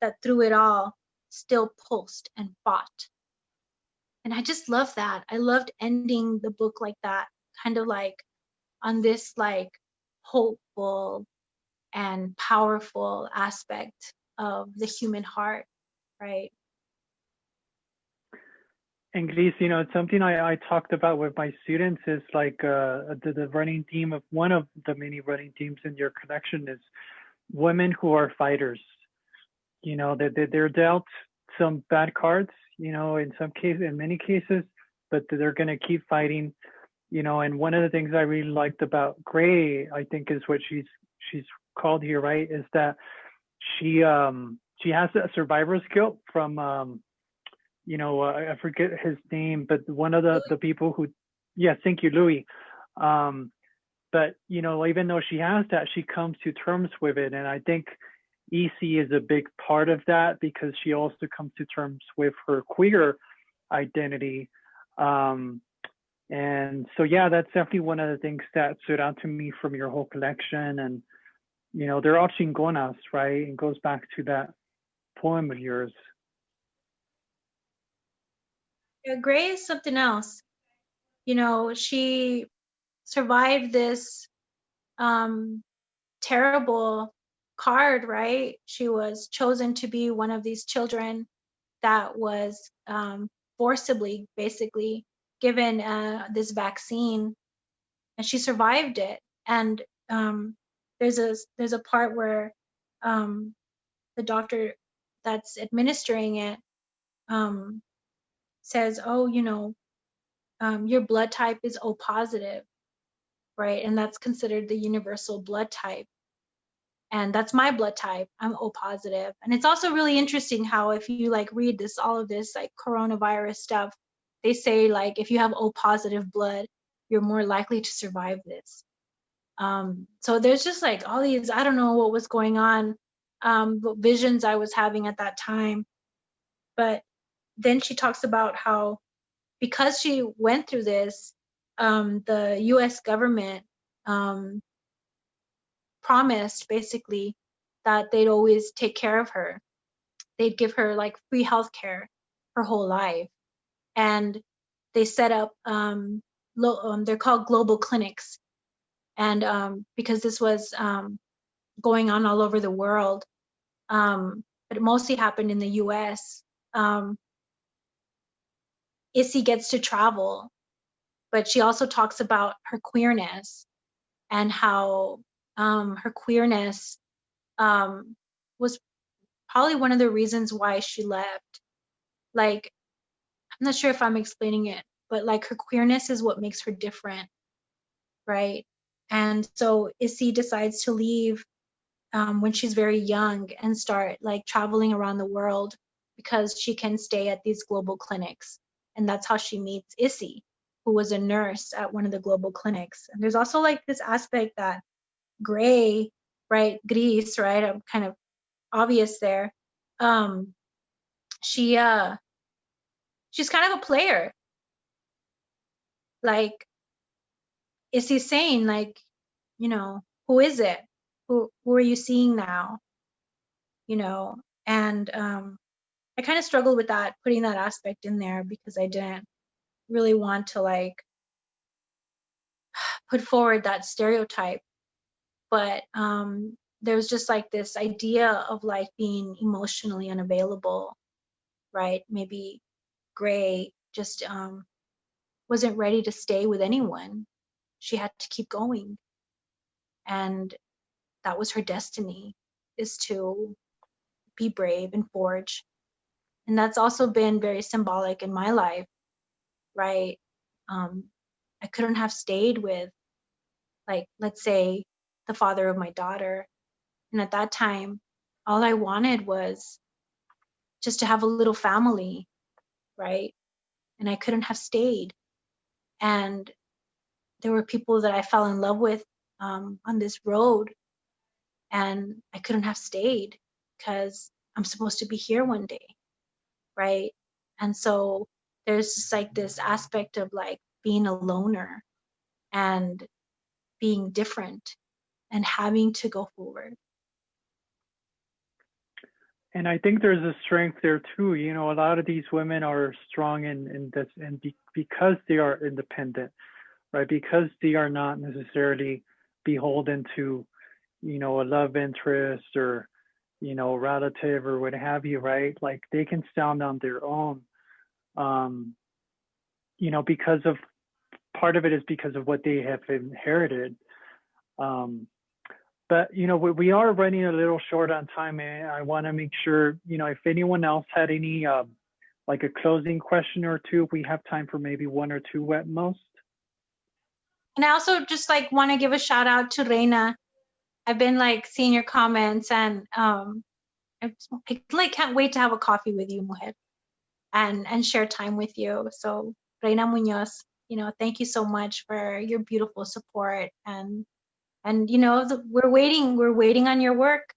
that through it all still pulsed and fought. And I just love that. I loved ending the book like that, kind of like on this like hopeful and powerful aspect of the human heart, right? And Gris, you know, it's something I talked about with my students is like the running theme of one of the many running themes in your collection is women who are fighters. You know, they're dealt some bad cards, you know, in many cases, but they're going to keep fighting, you know. And one of the things I really liked about Gray, I think is what she's called here, right, is that she has a survivor's guilt from you know, I forget his name, but one of the people who, yes, thank you, Louis. But, you know, even though she has that, she comes to terms with it. And I think EC is a big part of that because she also comes to terms with her queer identity. And so, yeah, that's definitely one of the things that stood out to me from your whole collection. And, you know, they're all chingonas, right? It goes back to that poem of yours. Yeah, Gray is something else. You know, she survived this terrible card, right? She was chosen to be one of these children that was forcibly, basically, given this vaccine, and she survived it. And there's a part where the doctor that's administering it says, "Oh, you know, your blood type is O positive," right? And that's considered the universal blood type. And that's my blood type. I'm O positive. And it's also really interesting how if you like read this, all of this like coronavirus stuff, they say like if you have O positive blood, you're more likely to survive this. So there's just like all these, I don't know what was going on, what visions I was having at that time. But then she talks about how because she went through this, the US government promised basically that they'd always take care of her. They'd give her like free healthcare her whole life. And they set up, they're called global clinics. And because this was going on all over the world, but it mostly happened in the US, Issy gets to travel, but she also talks about her queerness and how her queerness was probably one of the reasons why she left. Like, I'm not sure if I'm explaining it, but like her queerness is what makes her different, right? And so Issy decides to leave when she's very young and start like traveling around the world because she can stay at these global clinics. And that's how she meets Issy, who was a nurse at one of the global clinics. And there's also like this aspect that Gray, right, Gris, right, I'm kind of obvious there. She's kind of a player. Like, is he saying like, you know, who is it? Who are you seeing now? You know, and I kind of struggled with that, putting that aspect in there, because I didn't really want to like put forward that stereotype. But there was just like this idea of like being emotionally unavailable, right? Maybe Gray just wasn't ready to stay with anyone. She had to keep going. And that was her destiny, is to be brave and forge. And that's also been very symbolic in my life, right? I couldn't have stayed with, like, let's say, the father of my daughter. And at that time, all I wanted was just to have a little family, right? And I couldn't have stayed. And there were people that I fell in love with on this road, and I couldn't have stayed because I'm supposed to be here one day, right? And so there's just like this aspect of like being a loner and being different and having to go forward. And I think there's a strength there too. You know, a lot of these women are strong in this, and because they are independent, right? Because they are not necessarily beholden to, you know, a love interest or, you know, relative or what have you, right? Like they can stand on their own. You know, because of, part of it is because of what they have inherited. But, you know, we are running a little short on time, and I want to make sure, you know, if anyone else had any, like a closing question or two, we have time for maybe one or two at most. And I also just like want to give a shout out to Reina. I've been like seeing your comments, and I like can't wait to have a coffee with you, Mujer, and share time with you. So Reina Muñoz, you know, thank you so much for your beautiful support, and you know, we're waiting on your work.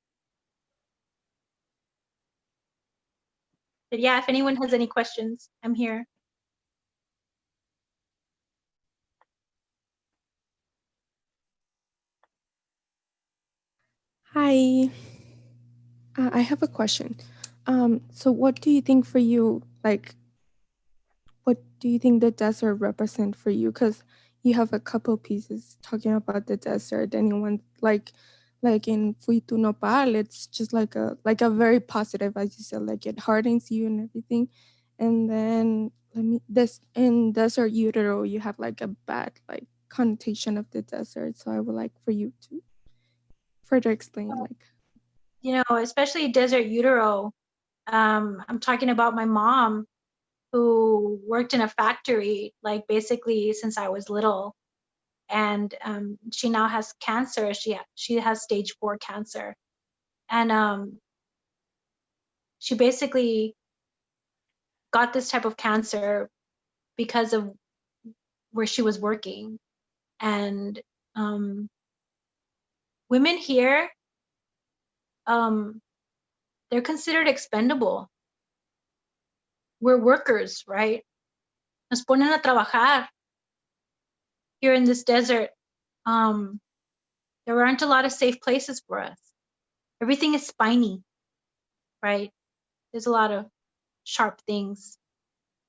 But yeah, if anyone has any questions, I'm here. Hi, I have a question. So what do you think for you, like, what do you think the desert represent for you? Because you have a couple pieces talking about the desert, and you want like in Fui tu nopal, it's just like a very positive, as you said, like it hardens you and everything. And then in Desert Utero, you have like a bad like connotation of the desert. So I would like for you to further explain, like, You know, especially Desert Utero. I'm talking about my mom, who worked in a factory, like basically since I was little, and she now has cancer. She has stage 4 cancer, and she basically got this type of cancer because of where she was working. And women here, they're considered expendable. We're workers, right? Nos ponen a trabajar here in this desert. There aren't a lot of safe places for us. Everything is spiny, right? There's a lot of sharp things.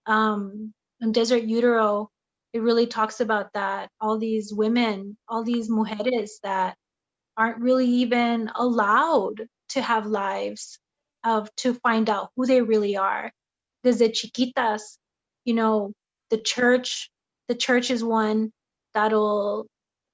In Desert Utero, it really talks about that. All these women, all these mujeres that aren't really even allowed to have lives, to find out who they really are. Desde chiquitas, you know, the church is one that'll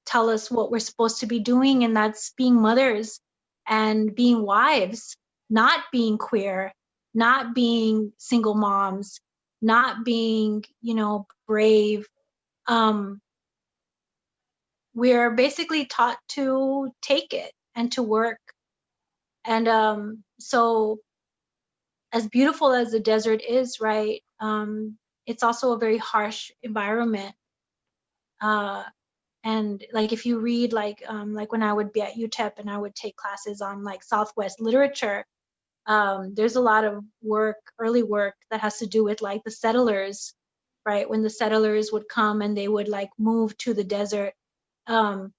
tell us what we're supposed to be doing, and that's being mothers and being wives, not being queer, not being single moms, not being, you know, brave. We're basically taught to take it and to work. And so as beautiful as the desert is, right, it's also a very harsh environment. And like if you read like when I would be at UTEP and I would take classes on like Southwest literature, there's a lot of work, early work, that has to do with like the settlers, right? When the settlers would come and they would like move to the desert, it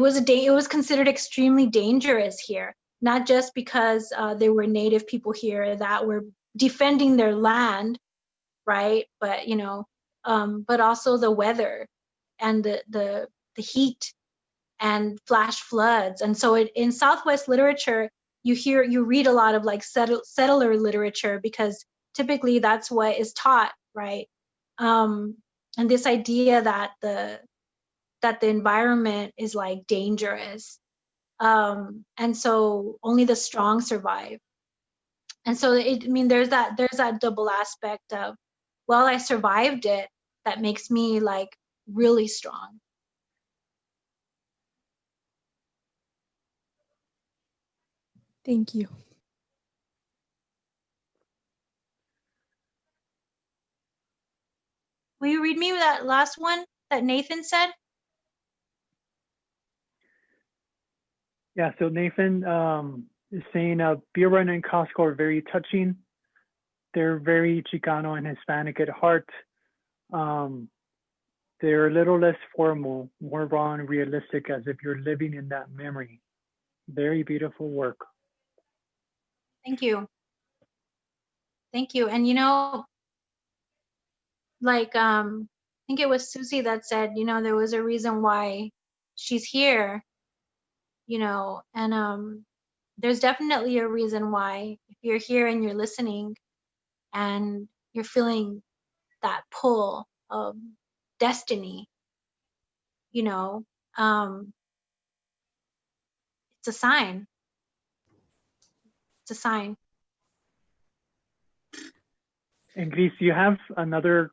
was considered extremely dangerous here. not just because there were native people here that were defending their land, right? But but also the weather and the heat and flash floods. And so in Southwest literature, you read a lot of like settler literature, because typically that's what is taught, right? And this idea that the environment is like dangerous, and so only the strong survive. And so there's that double aspect of, well, I survived it, that makes me like really strong. Thank you. Will you read me that last one that Nathan said? Yeah, so Nathan is saying Beer Run and Costco are very touching. They're very Chicano and Hispanic at heart. They're a little less formal, more raw and realistic, as if you're living in that memory. Very beautiful work. Thank you. Thank you. And like I think it was Susie that said, there was a reason why she's here, and there's definitely a reason why, if you're here and you're listening and you're feeling that pull of destiny, it's a sign. It's a sign. And Gris, you have another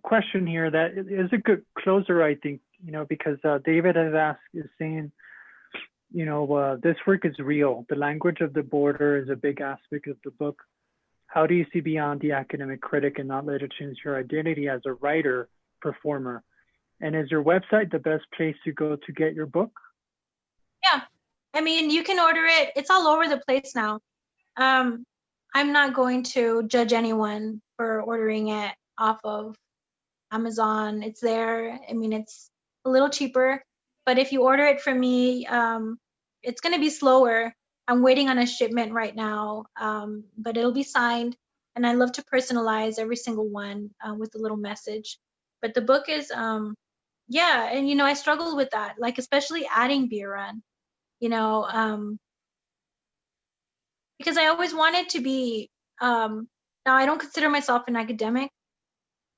question here that is a good closer, I think, because David is saying, this work is real. The language of the border is a big aspect of the book. How do you see beyond the academic critic and not let it change your identity as a writer, performer? And is your website the best place to go to get your book? Yeah, you can order it. It's all over the place now. I'm not going to judge anyone for ordering it off of Amazon. It's there. It's a little cheaper, but if you order it from me, it's going to be slower. I'm waiting on a shipment right now, but it'll be signed, and I love to personalize every single one with a little message. But the book is, yeah, and I struggled with that, like especially adding Beer Run, because I always wanted to be, now I don't consider myself an academic,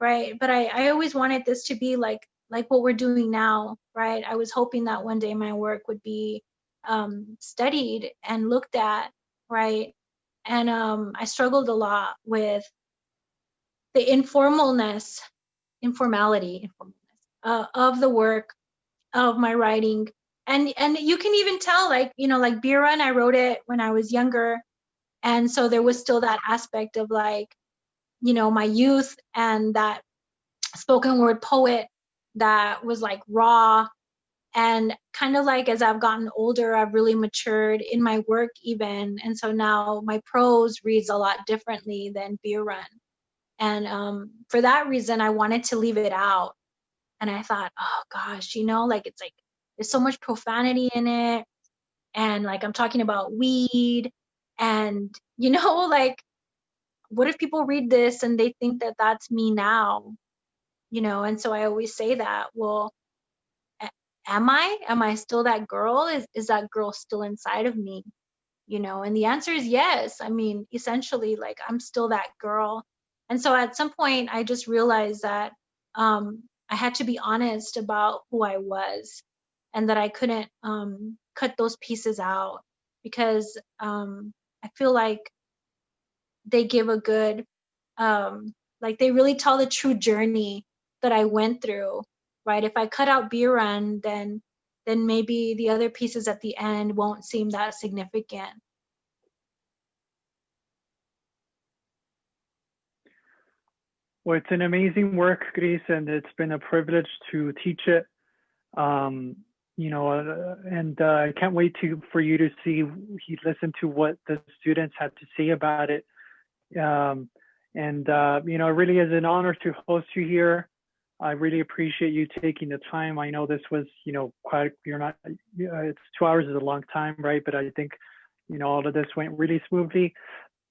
right? But I always wanted this to be like what we're doing now, right? I was hoping that one day my work would be studied and looked at, right? And I struggled a lot with the informality of the work, of my writing. And you can even tell, like Beer Run, I wrote it when I was younger. And so there was still that aspect of like, my youth and that spoken word poet that was like raw. And kind of like as I've gotten older, I've really matured in my work even. And so now my prose reads a lot differently than Beer Run. And for that reason, I wanted to leave it out. And I thought, oh gosh, like it's like there's so much profanity in it. And like I'm talking about weed. And, like, what if people read this and they think that that's me now? And so I always say that, well, am I still that girl? Is that girl still inside of me? And the answer is yes. Essentially, like I'm still that girl. And so at some point I just realized that I had to be honest about who I was, and that I couldn't cut those pieces out, because I feel like they give a good, like they really tell the true journey that I went through, right? If I cut out Beer Run, then maybe the other pieces at the end won't seem that significant. Well, it's an amazing work, Gris, and it's been a privilege to teach it. And I can't wait for you to listen to what the students had to say about it. It really is an honor to host you here. I really appreciate you taking the time. I know this was, it's 2 hours is a long time, right? But I think, all of this went really smoothly.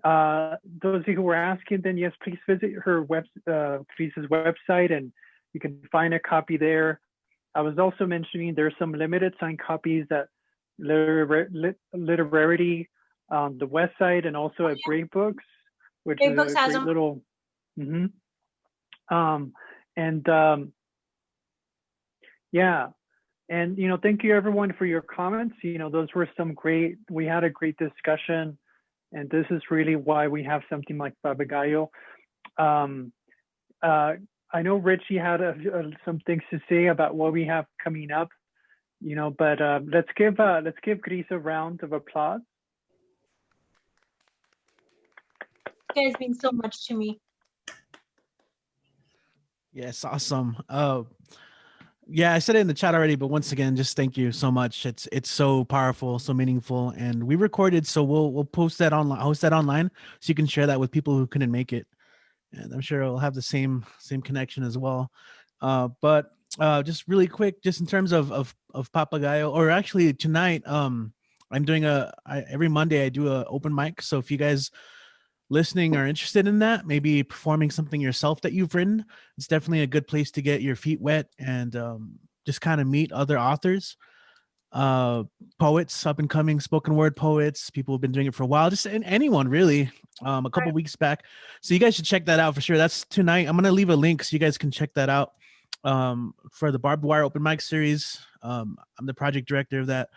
Those of you who were asking, then yes, please visit her Gris's website, and you can find a copy there. I was also mentioning there's some limited signed copies at Literarity on the west side, and also at Great Books, which Great is Books a has great them. little. Yeah. And, thank you everyone for your comments. Those were we had a great discussion, and this is really why we have something like Papagayo. I know Richie had some things to say about what we have coming up, but let's give Gris a round of applause. You guys mean so much to me. Yes, awesome. Yeah, I said it in the chat already, but once again, just thank you so much. It's so powerful, so meaningful, and we recorded, so we'll post that online, host that online, so you can share that with people who couldn't make it, and I'm sure it'll have the same connection as well. But just really quick, just in terms of Papagayo, or actually tonight, I'm doing every Monday I do a open mic. So if you guys listening are interested in that, maybe performing something yourself that you've written, it's definitely a good place to get your feet wet and just kind of meet other authors, poets, up and coming spoken word poets, people who've been doing it for a while, just anyone really. A couple weeks back, so you guys should check that out for sure. That's tonight. I'm gonna leave a link so you guys can check that out for the Barbed Wire open mic series. I'm the project director of that,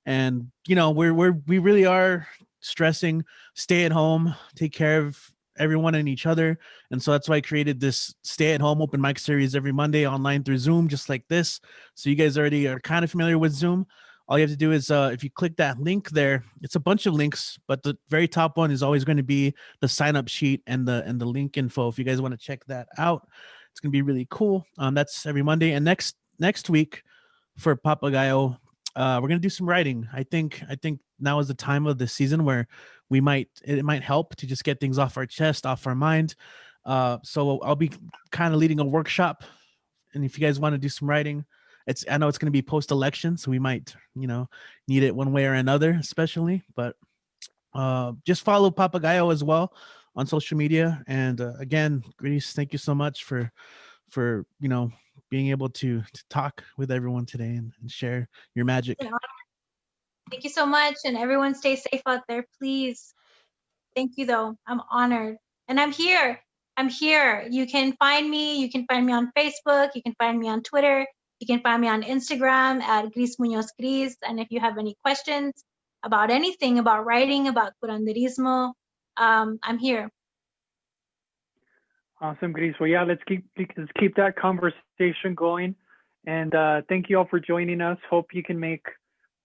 and we really are stressing stay at home, take care of everyone and each other, and so that's why I created this stay at home open mic series every Monday online through Zoom, just like this. So you guys already are kind of familiar with Zoom. All you have to do is if you click that link there, it's a bunch of links, but the very top one is always going to be the sign up sheet and the link info. If you guys want to check that out, it's going to be really cool. That's every Monday. And next week for Papagayo, we're going to do some writing. I think now is the time of the season where it might help to just get things off our chest, off our mind. So I'll be kind of leading a workshop, and if you guys want to do some writing, I know it's going to be post-election, so we might need it one way or another, especially. But just follow Papagayo as well on social media. And again, Gris, thank you so much for being able to talk with everyone today and share your magic. Thank you so much, and everyone stay safe out there, please. Thank you, though. I'm honored, and I'm here. You can find me. You can find me on Facebook. You can find me on Twitter. You can find me on Instagram at Gris Muñoz Gris. And if you have any questions about anything, about writing, about curanderismo, I'm here. Awesome, Gris. Well, yeah, let's keep that conversation going. And thank you all for joining us. Hope you can make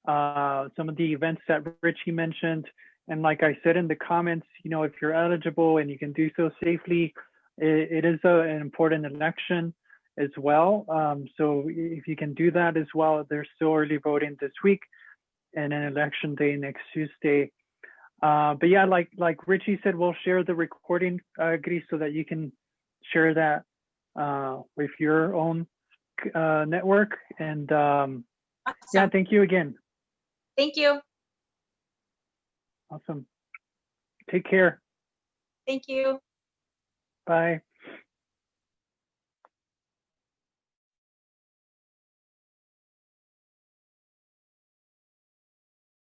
some of the events that Richie mentioned. And like I said in the comments, if you're eligible and you can do so safely, it is an important election as well. So if you can do that as well, there's still early voting this week and an election day next Tuesday. But yeah, like Richie said, we'll share the recording, Gris, so that you can share that with your own network. And Awesome. yeah, thank you again. Thank you. Awesome. Take care. Thank you. Bye.